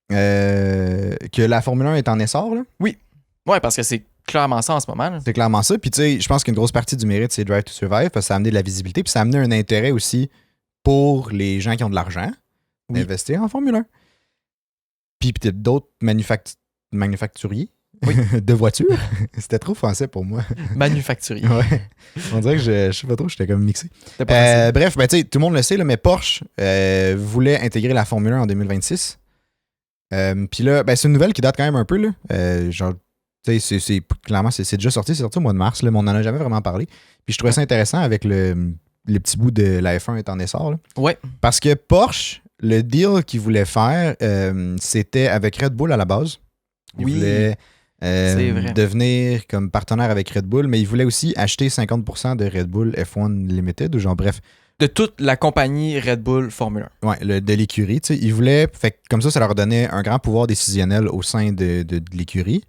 que la Formule 1 est en essor, là,
Ouais, parce que c'est clairement ça en ce moment. là.
c'est clairement ça. Puis tu sais, je pense qu'une grosse partie du mérite, c'est Drive to Survive parce que ça a amené de la visibilité. Puis ça a amené un intérêt aussi pour les gens qui ont de l'argent
Oui.
d'investir en Formule 1. Puis peut-être d'autres manufacturiers
Oui.
de voiture. C'était trop français pour moi.
Manufacturier.
Ouais. On dirait que je sais pas trop, j'étais comme mixé.
C'était pas facile.
Bref, ben, tu sais, tout le monde le sait, là, mais Porsche voulait intégrer la Formule 1 en 2026. Puis là, ben, c'est une nouvelle qui date quand même un peu. Là. Genre, tu sais, clairement, c'est déjà sorti. C'est sorti au mois de mars, là, mais on n'en a jamais vraiment parlé. Puis je trouvais ça intéressant avec les petits bouts de la F1 est en essor. Là.
Ouais.
Parce que Porsche, le deal qu'ils voulaient faire, c'était avec Red Bull à la base. Ils
Oui,
voulaient
c'est vrai.
devenir comme partenaire avec Red Bull, mais ils voulaient aussi acheter 50% de Red Bull F1 Limited, ou genre bref,
De toute la compagnie Red Bull Formule 1.
ouais, de l'écurie. Tu sais, ils voulaient, fait que comme ça leur donnait un grand pouvoir décisionnel au sein de l'écurie.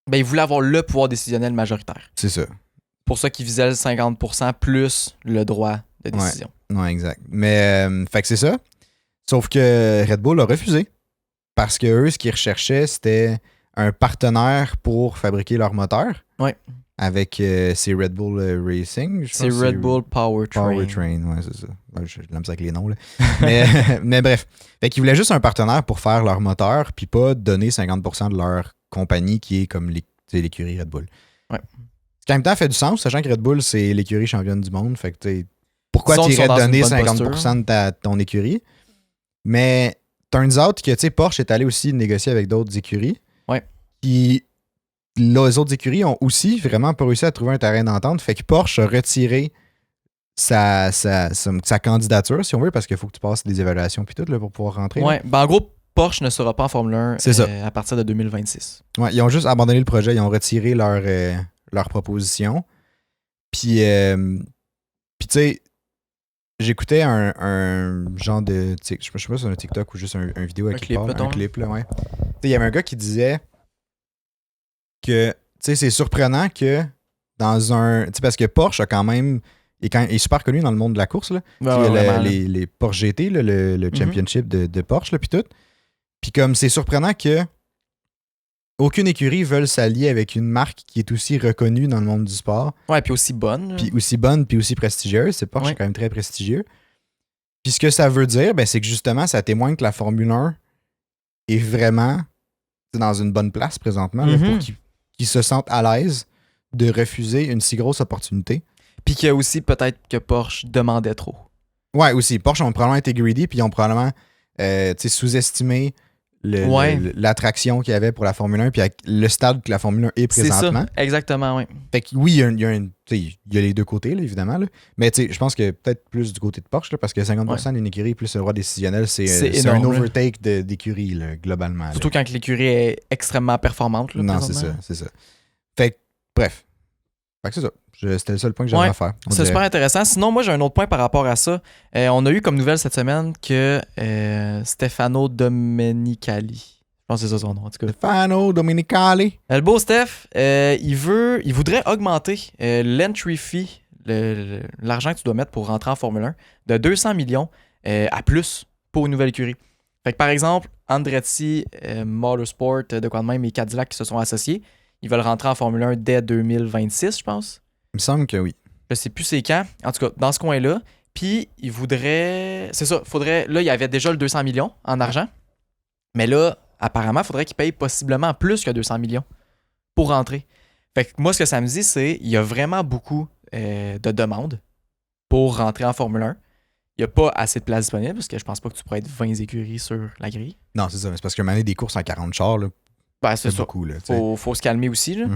Ben, ils voulaient avoir le pouvoir décisionnel majoritaire.
C'est ça.
Pour ça qu'ils visaient le 50% plus le droit de décision.
Ouais, exact. Mais, fait que c'est ça. Sauf que Red Bull a refusé. Parce que eux, ce qu'ils recherchaient, c'était un partenaire pour fabriquer leur moteur.
Ouais.
Avec c'est Red Bull Racing.
C'est Red Bull Powertrain.
Powertrain, ouais, c'est ça. Ouais, je l'aime ça avec les noms, là. mais bref. Fait qu'ils voulaient juste un partenaire pour faire leur moteur, puis pas donner 50% de leur compagnie qui est comme l'écurie Red Bull.
Ouais.
Ce qui en même temps fait du sens, sachant que Red Bull, c'est l'écurie championne du monde. Fait que, tu sais, pourquoi
Disons
tu
qu'ils
irais
sont dans
donner
une bonne
50% de ton écurie? Mais turns out que, tu sais, Porsche est allé aussi négocier avec d'autres écuries.
Ouais.
Puis les autres écuries ont aussi vraiment pas réussi à trouver un terrain d'entente. Fait que Porsche a retiré sa candidature, si on veut, parce qu'il faut que tu passes des évaluations puis tout là, pour pouvoir rentrer.
Ouais. Ben, en gros, Porsche ne sera pas en Formule 1
C'est ça.
à partir de 2026.
Ouais, ils ont juste abandonné le projet, ils ont retiré leur proposition. Puis tu sais, j'écoutais un genre de. Je sais pas si c'est un TikTok ou juste un vidéo avec
clip,
un clip, là, ouais. Il y avait un gars qui disait que, tu sais, c'est surprenant que dans un. Tu sais, parce que Porsche a quand même. Il est super connu dans le monde de la course, là.
Ouais,
Puis il y a
vraiment,
les Porsche GT, là, le championship de Porsche, là, puis tout. Puis comme c'est surprenant que aucune écurie veuille s'allier avec une marque qui est aussi reconnue dans le monde du sport.
Ouais, puis aussi bonne.
Puis aussi bonne, puis aussi prestigieuse. C'est Porsche,
Ouais.
c'est quand même très prestigieux. Puis ce que ça veut dire, ben, c'est que justement, ça témoigne que la Formule 1 est vraiment dans une bonne place présentement là, pour qu'ils se sentent à l'aise de refuser une si grosse opportunité.
Puis qu'il y a aussi peut-être que Porsche demandait trop.
Ouais, aussi. Porsche ont probablement été greedy, puis ils ont probablement sous-estimé l'attraction qu'il y avait pour la Formule 1, puis le stade que la Formule 1 est présentement.
C'est ça, exactement, oui.
Fait que oui, il y a les deux côtés, là, évidemment. Là. Mais je pense que peut-être plus du côté de Porsche, là, parce que 50% d'une écurie plus le droit décisionnel, c'est
énorme,
un overtake d'écurie, globalement.
Surtout quand l'écurie est extrêmement performante. Là,
non, c'est ça. Fait que, bref. Fait que c'est ça. C'était le seul point que j'avais à faire.
C'est super intéressant. Sinon, moi, j'ai un autre point par rapport à ça. On a eu comme nouvelle cette semaine que Stefano Domenicali, je pense que c'est ça son nom, en tout cas.
Stefano Domenicali.
Le beau Steph, il voudrait augmenter l'entry fee, l'argent que tu dois mettre pour rentrer en Formule 1, de 200 millions à plus pour une nouvelle écurie. Fait que par exemple, Andretti, Motorsport, de quoi de même, et Cadillac qui se sont associés, ils veulent rentrer en Formule 1 dès 2026, je pense.
Il me semble que oui.
Je sais plus c'est quand. En tout cas, dans ce coin-là. Puis, il voudrait... C'est ça, faudrait... Là, il y avait déjà le 200 millions en argent. Mais là, apparemment, il faudrait qu'il paye possiblement plus que 200 millions pour rentrer. Fait que moi, ce que ça me dit, c'est qu'il y a vraiment beaucoup de demandes pour rentrer en Formule 1. Il n'y a pas assez de place disponible parce que je pense pas que tu pourrais être 20 écuries sur la grille.
Non, c'est ça. C'est parce qu'à un moment donné, des courses en 40 chars, là,
ben, c'est ça.
beaucoup. Là,
faut se calmer aussi. Là.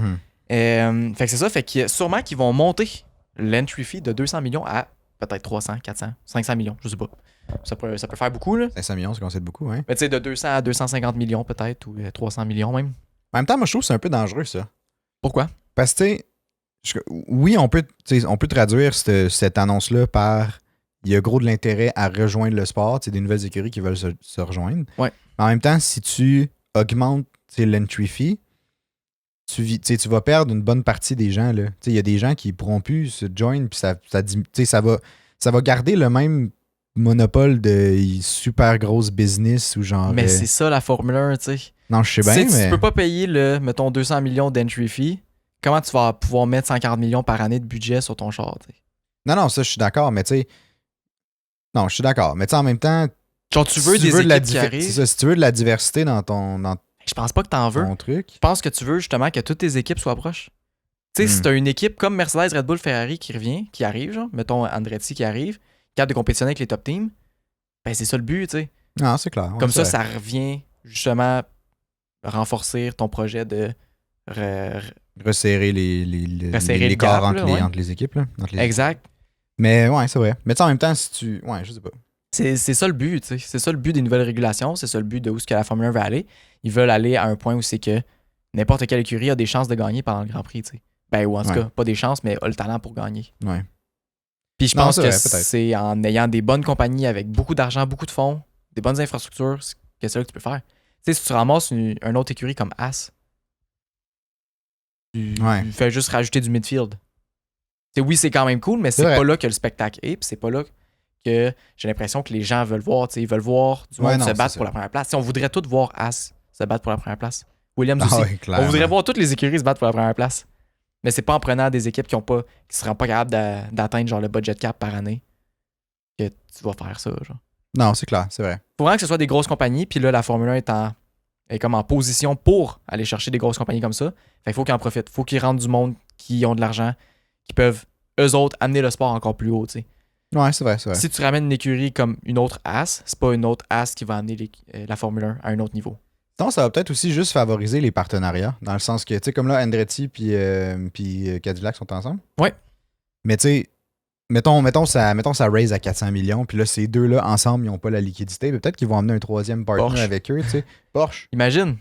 Fait que c'est ça. Fait que sûrement qu'ils vont monter l'entry fee de 200 millions à peut-être 300, 400, 500 millions. Je sais pas. Ça peut faire beaucoup. Là.
500 millions, c'est qu'on sait beaucoup. Hein?
Mais tu sais, de 200 à 250 millions peut-être ou 300 millions même.
En même temps, moi, je trouve que c'est un peu dangereux, ça.
Pourquoi?
Parce que, tu sais, oui, on peut traduire cette annonce-là par il y a gros de l'intérêt à rejoindre le sport, des nouvelles écuries qui veulent se rejoindre.
Ouais.
Mais en même temps, si tu augmentes l'entry fee, tu vas perdre une bonne partie des gens. Il y a des gens qui ne pourront plus se joindre, puis ça va garder le même monopole de super grosse business ou genre.
Mais c'est ça la Formule 1, tu sais.
Non, je sais bien, mais.
Si tu peux pas payer mettons, 200 millions d'entry fee, comment tu vas pouvoir mettre 140 millions par année de budget sur ton char, tu sais?
Non, ça, je suis d'accord, mais tu sais. Non, je suis d'accord. Mais tu sais, en même temps.
Genre, tu veux des équipes qui arrivent.
C'est ça, si tu veux de la diversité dans ton.
Je pense pas que t'en veux.
ton truc.
Je pense que tu veux justement que toutes tes équipes soient proches. Tu sais, si t'as une équipe comme Mercedes, Red Bull, Ferrari qui arrive, genre, mettons Andretti qui arrive, capable de compétitionner avec les top teams, ben c'est ça le but, tu sais.
Non, c'est clair. Ouais,
Comme
c'est
ça
vrai.
revient justement renforcer ton projet de.
Resserrer
Resserrer le
l'écart
gap,
entre,
là, ouais.
entre les équipes. Là, entre les
Exact.
équipes. Mais ouais, c'est vrai. Mais tu sais, en même temps, si tu. Ouais, je sais pas.
C'est ça le but, tu sais. C'est ça le but des nouvelles régulations. C'est ça le but de où ce que la Formule 1 veut aller. Ils veulent aller à un point où c'est que n'importe quelle écurie a des chances de gagner pendant le Grand Prix, tu sais. Ben, ou en tout
Ouais.
cas, pas des chances, mais a le talent pour gagner.
Ouais.
Puis je
Non,
pense
c'est
que
vrai, peut-être.
c'est en ayant des bonnes compagnies avec beaucoup d'argent, beaucoup de fonds, des bonnes infrastructures, que c'est ça que tu peux faire. Tu sais, si tu ramasses une autre écurie comme As, tu fais juste rajouter du midfield. Tu sais, oui, c'est quand même cool, mais c'est
vrai.
pas là que le spectacle est, puis c'est pas là que j'ai l'impression que les gens veulent voir. Tu sais, ils veulent voir du monde se battre pour la première place. Tu sais, on voudrait tous voir As se battre pour la première place. Williams aussi.
Ouais,
On voudrait voir toutes les écuries se battre pour la première place. Mais c'est pas en prenant des équipes qui seront pas capables d'atteindre genre le budget cap par année que tu vas faire ça. Genre.
Non, c'est clair, c'est vrai.
Faut vraiment que ce soit des grosses compagnies, puis là, la Formule 1 est comme en position pour aller chercher des grosses compagnies comme ça. Fait qu'il faut qu'ils en profitent. Faut qu'ils rendent du monde qui ont de l'argent, qui peuvent, eux autres, amener le sport encore plus haut, tu sais.
Ouais, c'est vrai, c'est vrai.
Si tu ramènes une écurie comme une autre As, c'est pas une autre As qui va amener la Formule 1 à un autre niveau.
Non, ça va peut-être aussi juste favoriser les partenariats, dans le sens que, tu sais, comme là, Andretti puis Cadillac sont ensemble.
Ouais.
Mais tu sais, mettons ça raise à 400 millions, puis là, ces deux-là, ensemble, ils n'ont pas la liquidité. Mais peut-être qu'ils vont amener un troisième partner
Porsche.
avec eux, tu sais. Porsche.
Imagine.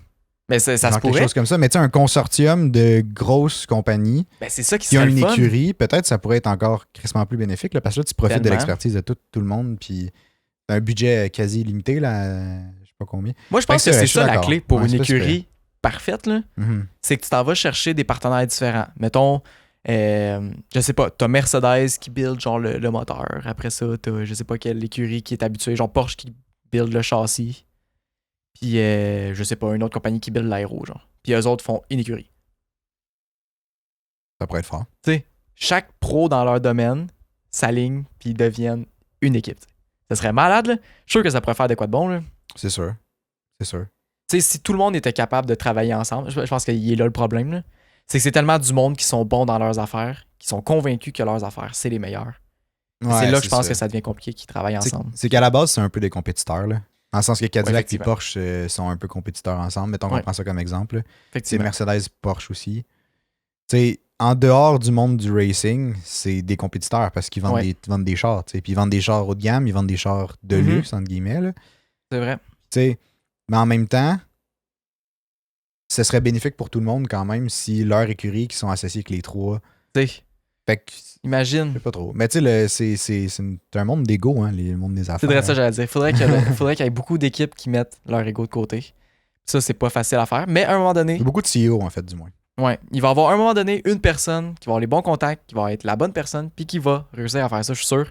Mais ça se
Genre quelque
pourrait.
chose comme ça. Mais tu sais, un consortium de grosses compagnies
Ben, c'est ça qui
qui ont
serait
une
le fun.
écurie, peut-être ça pourrait être encore crissement plus bénéfique, là, parce que là, tu profites de
Tellement.
l'expertise de tout le monde, puis t'as un budget quasi illimité, là, je sais pas combien.
Moi, je pense
Fait
que
que
c'est
je suis
ça la
d'accord.
clé pour
Ouais,
une
c'est pas super.
écurie parfaite, là.
Mhm.
C'est que tu t'en vas chercher des partenaires différents. Mettons, je sais pas, t'as Mercedes qui build genre le moteur. Après ça, t'as je sais pas quelle écurie qui est habituée, genre Porsche qui build le châssis. Puis je sais pas, une autre compagnie qui build l'aéro, genre. Puis eux autres font une écurie.
Ça pourrait être fort.
Tu sais, chaque pro dans leur domaine s'aligne puis ils deviennent une équipe. T'sais. Ça serait malade, là. Je suis sûr que ça pourrait faire de quoi de bon, là.
C'est sûr. C'est sûr.
Tu sais, si tout le monde était capable de travailler ensemble, je pense qu'il est là le problème, là. C'est que c'est tellement du monde qui sont bons dans leurs affaires, qui sont convaincus que leurs affaires, c'est les meilleures.
Ouais,
c'est là que je pense que ça devient compliqué qu'ils travaillent ensemble.
C'est qu'à la base, c'est un peu des compétiteurs, là. Dans le sens que Cadillac et
effectivement.
Porsche sont un peu compétiteurs ensemble. Mettons qu'on
Ouais.
prend ça comme exemple. là. C'est
Effectivement.
Mercedes, Porsche aussi. Tu sais, en dehors du monde du racing, c'est des compétiteurs parce qu'ils vendent,
Ouais.
ils vendent des chars. Puis ils vendent des chars haut de gamme, ils vendent des chars de
Mhm.
luxe, entre guillemets. Là.
C'est vrai.
Tu sais, mais en même temps, ce serait bénéfique pour tout le monde quand même si leurs écuries qui sont associées avec les trois.
Tu sais,
Fait que, je
imagine.
sais pas trop. Mais tu sais, c'est un monde d'ego, hein, le monde des
C'est
affaires.
vrai ça, j'allais dire. Faudrait qu'il y ait beaucoup d'équipes qui mettent leur ego de côté. Ça, c'est pas facile à faire. Mais à un moment donné,
Il y a beaucoup de CEO, en fait, du moins.
ouais, il va y avoir à un moment donné une personne qui va avoir les bons contacts, qui va être la bonne personne, puis qui va réussir à faire ça, je suis sûr.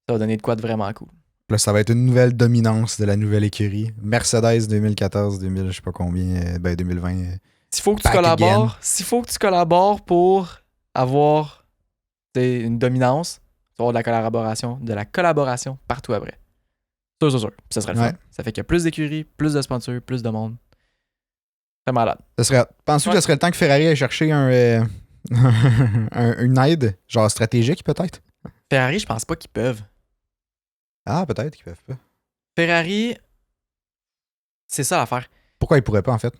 Ça va donner de quoi de vraiment cool.
Là, ça va être une nouvelle dominance de la nouvelle écurie. Mercedes 2014, 2000, je sais pas combien, 2020.
S'il faut que tu
Back
collabores,
again.
s'il faut que tu collabores pour avoir une dominance, tu vas avoir de la collaboration partout après. C'est sûr. Puis ça serait le fun.
Ouais.
Ça fait qu'il y a plus d'écuries, plus de sponsors, plus de monde. C'est malade.
Penses-tu que ce serait le temps que Ferrari aille chercher une aide, genre stratégique peut-être?
Ferrari, je pense pas qu'ils peuvent.
Ah, peut-être qu'ils peuvent pas.
Ferrari, c'est ça l'affaire.
Pourquoi ils pourraient pas, en fait?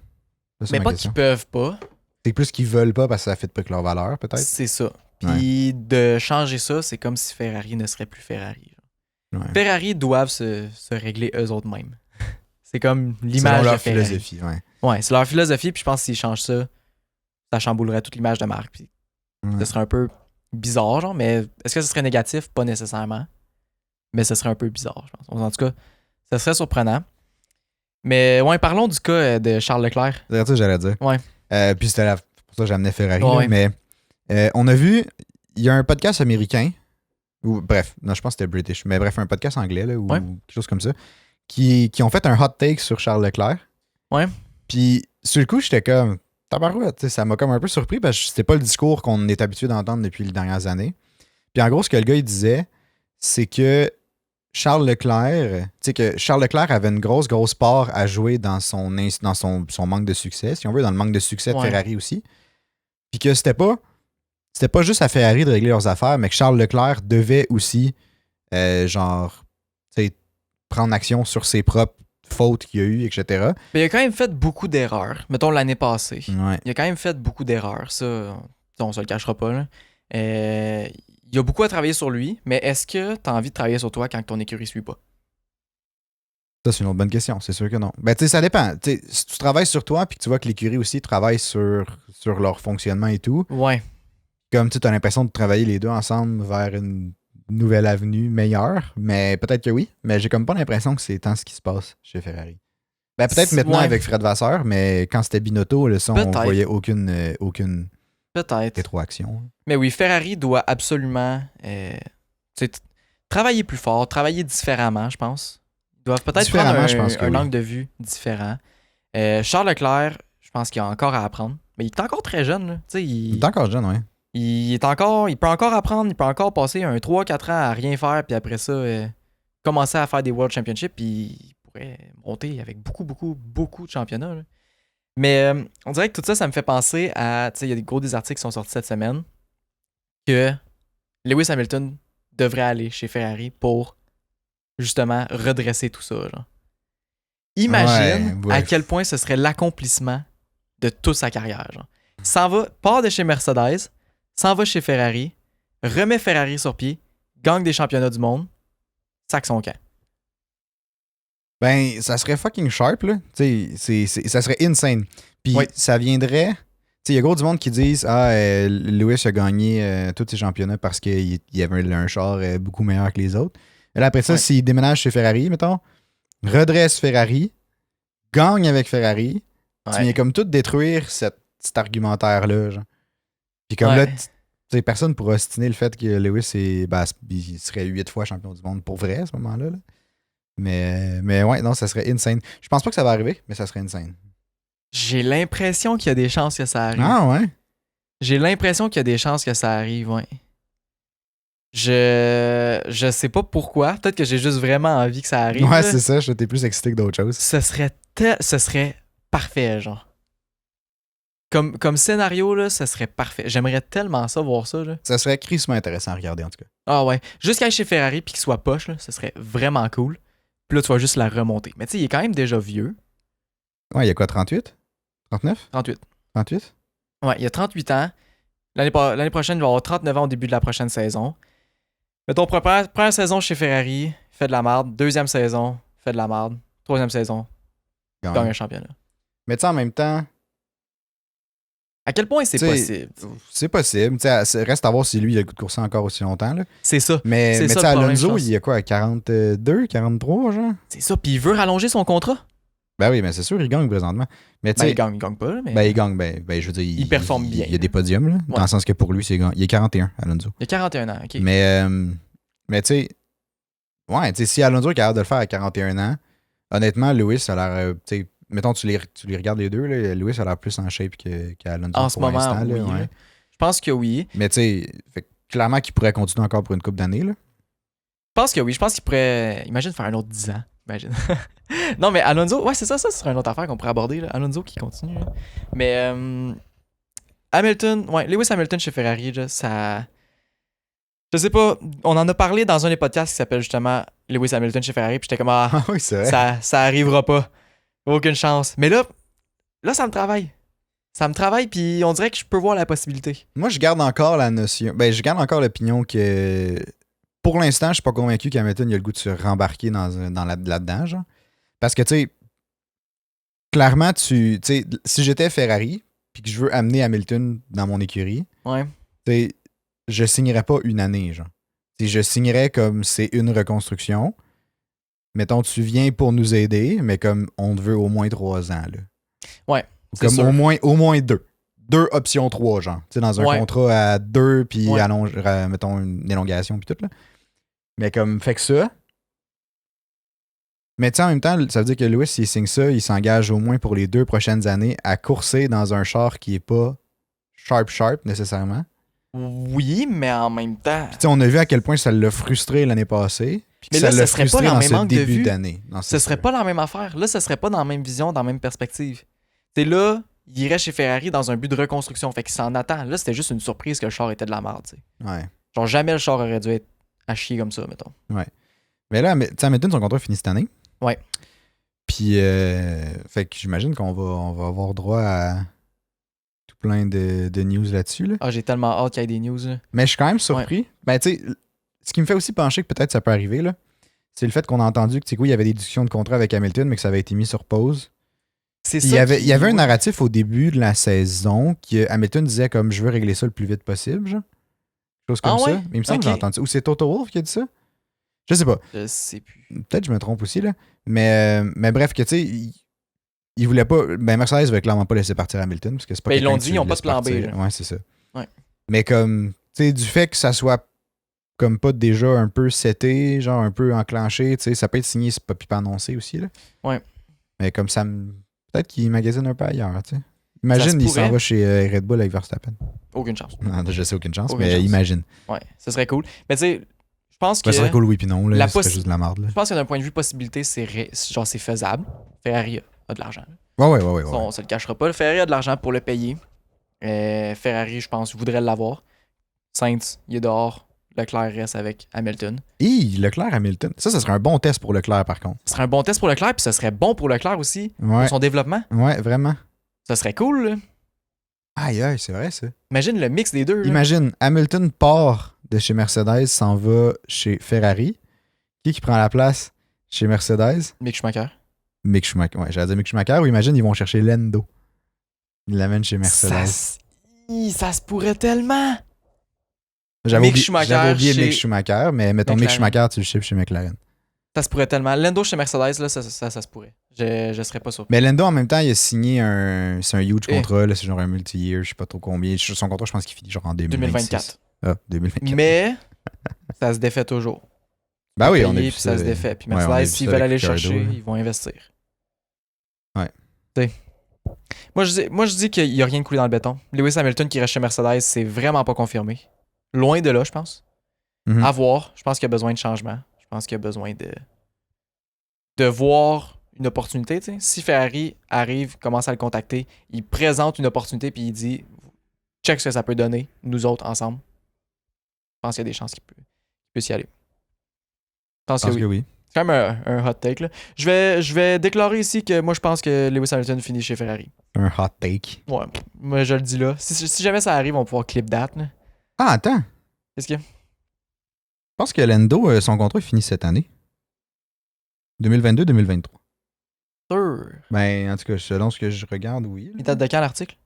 C'est
Mais
ma
pas
question.
qu'ils peuvent pas.
C'est plus qu'ils veulent pas parce que ça fait pas que leur valeur, peut-être.
C'est ça. Puis de changer ça, c'est comme si Ferrari ne serait plus Ferrari.
Ouais.
Ferrari doivent se régler eux autres mêmes. C'est comme l'image
Selon
de
leur
Ferrari.
philosophie, ouais.
Ouais, c'est leur philosophie, puis je pense que s'ils changent ça, ça chamboulerait toute l'image de marque. Puis
Ouais.
ce serait un peu bizarre, genre, mais est-ce que ce serait négatif? Pas nécessairement. Mais ce serait un peu bizarre, je pense. En tout cas, ça serait surprenant. Mais ouais, parlons du cas de Charles Leclerc.
C'est ça que j'allais dire.
Ouais.
Puis c'était pour ça que j'amenais Ferrari.
Ouais.
Là, mais on a vu, il y a un podcast américain, ou bref, non, je pense que c'était British, mais bref, un podcast anglais, là, ou
Ouais.
quelque chose comme ça, qui ont fait un hot take sur Charles Leclerc.
Ouais.
Puis sur le coup, j'étais comme, tabarouette, tu sais, ça m'a comme un peu surpris parce que c'était pas le discours qu'on est habitué d'entendre depuis les dernières années. Puis en gros, ce que le gars il disait, c'est que Charles Leclerc, tu sais que Charles Leclerc avait une grosse part à jouer dans son manque de succès, si on veut, dans le manque de succès de
Ouais.
Ferrari aussi. Puis que c'était pas juste à Ferrari de régler leurs affaires, mais que Charles Leclerc devait aussi, genre, tu sais, prendre action sur ses propres fautes qu'il y a eu, etc.
Mais il a quand même fait beaucoup d'erreurs. Mettons l'année passée.
Ouais.
Il a quand même fait beaucoup d'erreurs. Ça, on se le cachera pas. Là. Il y a beaucoup à travailler sur lui, mais est-ce que tu as envie de travailler sur toi quand ton écurie suit pas?
Ça, c'est une autre bonne question. C'est sûr que non. Ben, tu sais, ça dépend. Tu sais, si tu travailles sur toi puis que tu vois que l'écurie aussi travaille sur leur fonctionnement et tout,
Ouais.
comme tu as l'impression de travailler les deux ensemble vers une nouvelle avenue meilleure, mais peut-être que oui. Mais j'ai comme pas l'impression que c'est tant ce qui se passe chez Ferrari. Ben, peut-être maintenant
Ouais.
avec Fred Vasseur, mais quand c'était Binotto, le son, on
Peut-être.
voyait aucune
Peut-être.
rétroaction.
Mais oui, Ferrari doit absolument tu sais, travailler plus fort, travailler différemment, je pense. Ils doivent peut-être prendre
Différemment, je pense que
un
oui.
angle de vue différent. Charles Leclerc, je pense qu'il a encore à apprendre. Mais il est encore très jeune. Là. Tu sais,
Il est encore jeune, ouais.
il peut encore apprendre, il peut encore passer un 3-4 ans à rien faire, puis après ça, commencer à faire des World Championships, puis il pourrait monter avec beaucoup de championnats. Là. Mais on dirait que tout ça, ça me fait penser à. Tu sais, il y a des articles qui sont sortis cette semaine que Lewis Hamilton devrait aller chez Ferrari pour justement redresser tout ça. Genre. Imagine
Ouais.
à quel point ce serait l'accomplissement de toute sa carrière. Genre. S'en va, part de chez Mercedes, s'en va chez Ferrari, remet Ferrari sur pied, gagne des championnats du monde, sac son camp.
Ben, ça serait fucking sharp, là. Tu sais, ça serait insane. Puis
Oui.
ça viendrait. Tu sais, il y a gros du monde qui disent Lewis a gagné tous ses championnats parce qu'il y avait un char beaucoup meilleur que les autres. Et là, après ça,
Ouais.
s'il déménage chez Ferrari, mettons, redresse Ferrari, gagne avec Ferrari, tu viens comme tout détruire cet argumentaire-là. Genre. Puis comme là,
Ouais.
tu sais, personne pourra ostiner le fait que Lewis il serait 8 fois champion du monde pour vrai à ce moment-là. Là. Mais ouais, non, ça serait insane. Je pense pas que ça va arriver, mais ça serait insane.
J'ai l'impression qu'il y a des chances que ça arrive.
Ah ouais?
J'ai l'impression qu'il y a des chances que ça arrive, ouais. Je sais pas pourquoi. Peut-être que j'ai juste vraiment envie que ça arrive.
Ouais,
là.
c'est ça. J'étais plus excité que d'autres choses.
Ce serait parfait, genre. Comme scénario, là, ce serait parfait. J'aimerais tellement ça, voir ça, là.
Ça serait crissement intéressant à regarder, en tout cas.
Ah ouais. Jusqu'à chez Ferrari puis qu'il soit poche, là, ce serait vraiment cool. Puis là, tu vas juste la remonter. Mais tu sais, il est quand même déjà vieux.
Ouais, il y a quoi, 38? 39?
38.
38?
Ouais, il a 38 ans. L'année prochaine, il va avoir 39 ans au début de la prochaine saison. Mettons, première saison chez Ferrari, fait de la merde. Deuxième saison, fait de la merde. Troisième saison,
Gagne.
gagne un championnat.
Mais tu sais, en même temps,
À quel point c'est
Tu sais,
possible?
c'est possible. Tu sais, reste à voir si lui, il a le goût de courser encore aussi longtemps. Là.
C'est ça.
Mais
C'est
tu
ça
sais,
le problème,
Alonso,
je pense.
il y a quoi, à 42, 43, genre?
C'est ça. Puis il veut rallonger son contrat.
Ben oui, mais c'est sûr, il gagne présentement. Mais tu
Ben,
sais,
il gagne pas, là, mais
ben, il gagne. Ben, je veux dire,
Il performe bien,
Il y a des
là.
podiums, là,
Ouais.
dans le sens que pour lui, il est 41, Alonso.
il a 41 ans, OK.
Mais tu sais, ouais, tu sais, si Alonso est capable de le faire à 41 ans, honnêtement, Lewis a l'air, tu sais, mettons, tu les regardes les deux, là, Lewis a l'air plus en shape qu'Alonso
En ce
pour
moment,
l'instant.
oui.
Là, ouais.
là. Je pense que oui.
Mais tu sais, fait que clairement qu'il pourrait continuer encore pour une couple d'années, là.
Je pense que oui. Je pense qu'il pourrait... Imagine faire un autre 10 ans. Imagine. Non, mais Alonso... Ouais, c'est ça. Ça serait une autre affaire qu'on pourrait aborder. Là. Alonso qui continue. Là. Mais Hamilton... Ouais, Lewis Hamilton chez Ferrari, là, ça... Je sais pas. On en a parlé dans un des podcasts qui s'appelle justement Lewis Hamilton chez Ferrari. Puis j'étais comme... Ah,
Ah oui, c'est vrai.
ça arrivera pas. Aucune chance. Mais là, ça me travaille. Ça me travaille, puis on dirait que je peux voir la possibilité.
Moi, je garde encore la notion. Ben, je garde encore l'opinion que. Pour l'instant, je suis pas convaincu qu'Hamilton il a le goût de se rembarquer là-dedans, genre. Parce que, tu sais, clairement, tu sais, si j'étais Ferrari, puis que je veux amener Hamilton dans mon écurie,
Ouais.
tu sais, je signerais pas une année, genre. Tu sais, je signerais comme c'est une reconstruction. Mettons, tu viens pour nous aider, mais comme on te veut au moins 3 ans, là.
Ouais.
Ou
c'est
comme
sûr.
au moins 2. 2 options 3, genre. Tu sais, dans un
Ouais.
contrat à 2, puis
Ouais.
mettons une élongation, puis tout, là. Mais comme, fait que ça. Mais tu sais, en même temps, ça veut dire que Lewis, s'il signe ça, il s'engage au moins pour les 2 prochaines années à courser dans un char qui est pas sharp nécessairement.
Oui, mais en même temps.
Puis, tu sais, on a vu à quel point ça l'a frustré l'année passée. Puis que
Mais
ça
là,
l'a
ce serait pas
frustré
dans
dans
le même
ce
angle de
début
vue.
d'année. Non, c'est
Ce serait
sûr.
pas la même affaire. Là, ce serait pas dans la même vision, dans la même perspective. C'est là, il irait chez Ferrari dans un but de reconstruction. Fait qu'il s'en attend. Là, c'était juste une surprise que le char était de la merde, tu sais.
Ouais.
Genre, jamais le char aurait dû être à chier comme ça, mettons.
Mais là, tu sais, Hamilton, son contrat finit cette année.
Ouais.
Puis, fait que j'imagine on va avoir droit à tout plein de news là-dessus. Là.
Ah, j'ai tellement hâte qu'il y ait des news, là.
Mais je suis quand même surpris. Ben, tu sais, ce qui me fait aussi pencher que peut-être ça peut arriver, là, c'est le fait qu'on a entendu que, tu sais, il y avait des discussions de contrat avec Hamilton, mais que ça avait été mis sur pause.
C'est
Puis
ça.
il y avait un narratif au début de la saison que Hamilton disait comme je veux régler ça le plus vite possible, genre. Chose comme
Ah ouais?
ça. Mais il me semble que j'ai
Ok.
entendu ça. Ou c'est Toto Wolff qui a dit ça? Je sais pas.
Je sais plus.
Peut-être que je me trompe aussi, là. Mais bref, que tu sais, il voulait pas. Ben, Mercedes veut clairement pas laisser partir Hamilton parce que c'est pas
Ben, ils
quelqu'un
l'ont
que
dit,
tu
ils ont
laisses
pas de plan B,
partir.
là.
Ouais, c'est ça.
Ouais.
Mais comme, tu sais, du fait que ça soit comme pas déjà un peu seté, genre un peu enclenché, tu sais, ça peut être signé, c'est pas puis pas annoncé aussi, là.
Ouais.
Mais comme ça me. Peut-être qu'il magasine un peu ailleurs, tu sais. Imagine, il s'en
pourrait.
va chez Red Bull avec Verstappen.
Aucune chance.
Non, je sais aucune chance,
Aucune
mais
chance.
imagine.
Ouais, ce serait cool. Mais tu sais, je pense que.
Ben, ça serait cool, oui, puis non, là.
la
C'est
possi-
juste de la merde, là.
Je pense que d'un point de vue possibilité, genre c'est faisable. Ferrari a de l'argent. Là.
Ouais.
On se le cachera pas. Le Ferrari a de l'argent pour le payer. Ferrari, je pense, voudrait l'avoir. Sainz, il est dehors. Leclerc reste avec Hamilton.
Leclerc Hamilton. Ça serait un bon test pour Leclerc, par contre.
Ce serait un bon test pour Leclerc, puis ce serait bon pour Leclerc aussi,
Ouais.
pour son développement.
Ouais, vraiment.
Ça serait cool, là.
Aïe, c'est vrai, ça.
Imagine le mix des deux. Là.
Imagine, Hamilton part de chez Mercedes, s'en va chez Ferrari. Qui prend la place chez Mercedes?
Mick Schumacher.
Mick Schumacher. Ouais, j'allais dire Mick Schumacher. Ou imagine, ils vont chercher Lando. Ils l'amènent chez Mercedes.
Ça se pourrait tellement.
J'avais
Mick
oublié,
Schumacher
j'avais oublié
chez
Mick Schumacher, mais mettons Mick
McLaren.
Schumacher, tu le chiffres chez McLaren.
Ça se pourrait tellement. Lando chez Mercedes, là, ça se pourrait. Je serais pas surpris.
Mais Lando, en même temps, il a signé c'est un huge
Eh.
contrat, là, c'est genre un multi-year, je sais pas trop combien. Son contrat, je pense qu'il finit genre en 2026.
2024.
Ah, 2024.
Mais ça se défait toujours.
Ben oui, on a
Payé,
vu
puis ça se défait. Puis
Ouais, on a
Mercedes,
vu
s'ils
ça
veulent
avec
aller
Ricardo,
chercher,
là.
ils vont investir.
Ouais.
T'sais. Moi, je dis qu'il n'y a rien de coulé dans le béton. Lewis Hamilton qui reste chez Mercedes, c'est vraiment pas confirmé. Loin de là, je pense.
Mhm.
À voir. Je pense qu'il y a besoin de changement. Je pense qu'il y a besoin de voir une opportunité. T'sais. Si Ferrari arrive, commence à le contacter, il présente une opportunité puis il dit check ce que ça peut donner, nous autres ensemble. Je pense qu'il y a des chances qu'il puisse y aller. Je pense
Je pense
que
que
oui.
oui.
C'est quand même un hot take. Là. Je vais déclarer ici que moi je pense que Lewis Hamilton finit chez Ferrari.
Un hot take.
Ouais, moi je le dis là. Si jamais ça arrive, on va pouvoir clip date. Là.
Ah, attends.
Qu'est-ce qu'il y a?
Je pense que Lando, son contrat est fini cette année. 2022-2023.
Sûr.
Ben, en tout cas, selon ce que je regarde, oui.
Il date de quand l'article?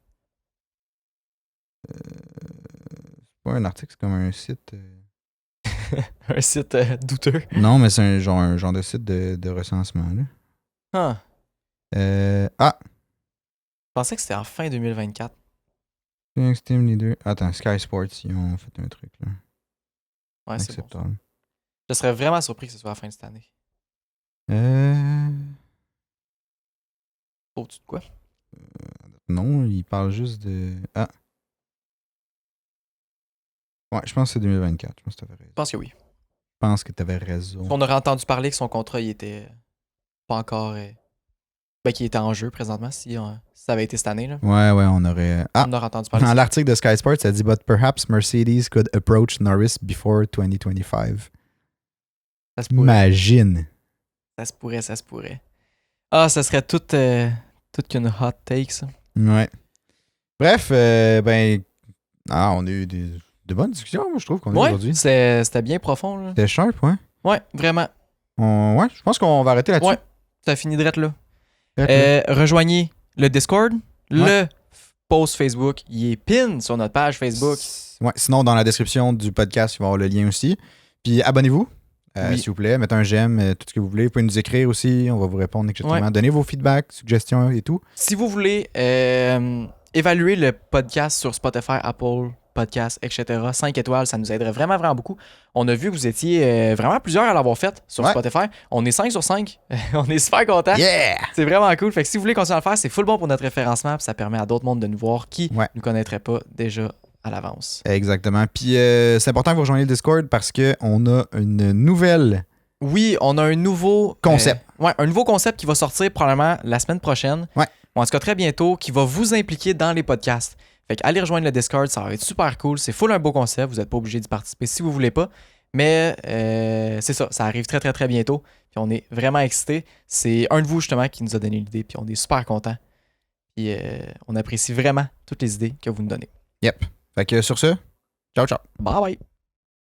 C'est pas un article, c'est comme un site.
Un site douteux.
Non, mais c'est un genre de site de recensement. Là.
Ah, je pensais que c'était en fin 2024.
Team Leader. Attends, Sky Sports, ils ont fait un truc. Là.
Ouais, c'est bon.
Acceptable.
Je serais vraiment surpris que ce soit à la fin de cette année. Au-dessus de quoi?
Non, il parle juste de. Ah. Ouais, je pense que c'est 2024. Je pense que t'avais raison.
Je pense que oui.
Je pense que t'avais raison.
On aurait entendu parler que son contrat il était pas encore. Ben, qu'il était en jeu présentement si ça avait été cette année. Là.
Ouais, on aurait. Ah!
On aurait entendu parler.
Dans l'article de Sky Sports, ça dit But perhaps Mercedes could approach Norris before 2025.
Ça se pourrait.
Imagine.
Ça se pourrait. Ah, ça serait toute qu'une hot take, ça.
Ouais. Bref, ben. Ah, on a eu de bonnes discussions, moi, je trouve, qu'on a eu
Ouais,
aujourd'hui.
c'était bien profond, là.
C'était sharp, ouais.
Ouais, vraiment.
Ouais, je pense qu'on va arrêter là-dessus.
Ouais, ça finit direct là.
Direct là.
Rejoignez le Discord,
Ouais.
le post Facebook, il est pin sur notre page Facebook.
Ouais, sinon, dans la description du podcast, il va y avoir le lien aussi. Puis abonnez-vous,
Oui.
s'il vous plaît. Mettez un j'aime, tout ce que vous voulez. Vous pouvez nous écrire aussi, on va vous répondre, etc.
Ouais.
Donnez vos feedbacks, suggestions et tout.
Si vous voulez évaluer le podcast sur Spotify, Apple Podcasts, etc., 5 étoiles, ça nous aiderait vraiment, vraiment beaucoup. On a vu que vous étiez vraiment plusieurs à l'avoir fait sur
Ouais.
Spotify. On est 5 sur 5. On est super contents.
Yeah!
C'est vraiment cool. Fait que si vous voulez continuer à le faire, c'est full bon pour notre référencement. Puis ça permet à d'autres mondes de nous voir qui
Ouais.
ne nous connaîtraient pas déjà à l'avance.
Exactement. Puis c'est important que vous rejoigniez le Discord parce qu'on a une nouvelle
Oui, on a un nouveau
concept.
Un nouveau concept qui va sortir probablement la semaine prochaine.
Ouais.
Ou en tout cas très bientôt, qui va vous impliquer dans les podcasts. Fait qu'allez rejoindre le Discord, ça va être super cool. C'est full un beau concept, vous n'êtes pas obligé d'y participer si vous voulez pas. Mais c'est ça arrive très très très bientôt. Puis on est vraiment excités. C'est un de vous justement qui nous a donné l'idée, puis on est super contents. Puis on apprécie vraiment toutes les idées que vous nous donnez.
Yep. Fait que sur ce, ciao ciao.
Bye bye!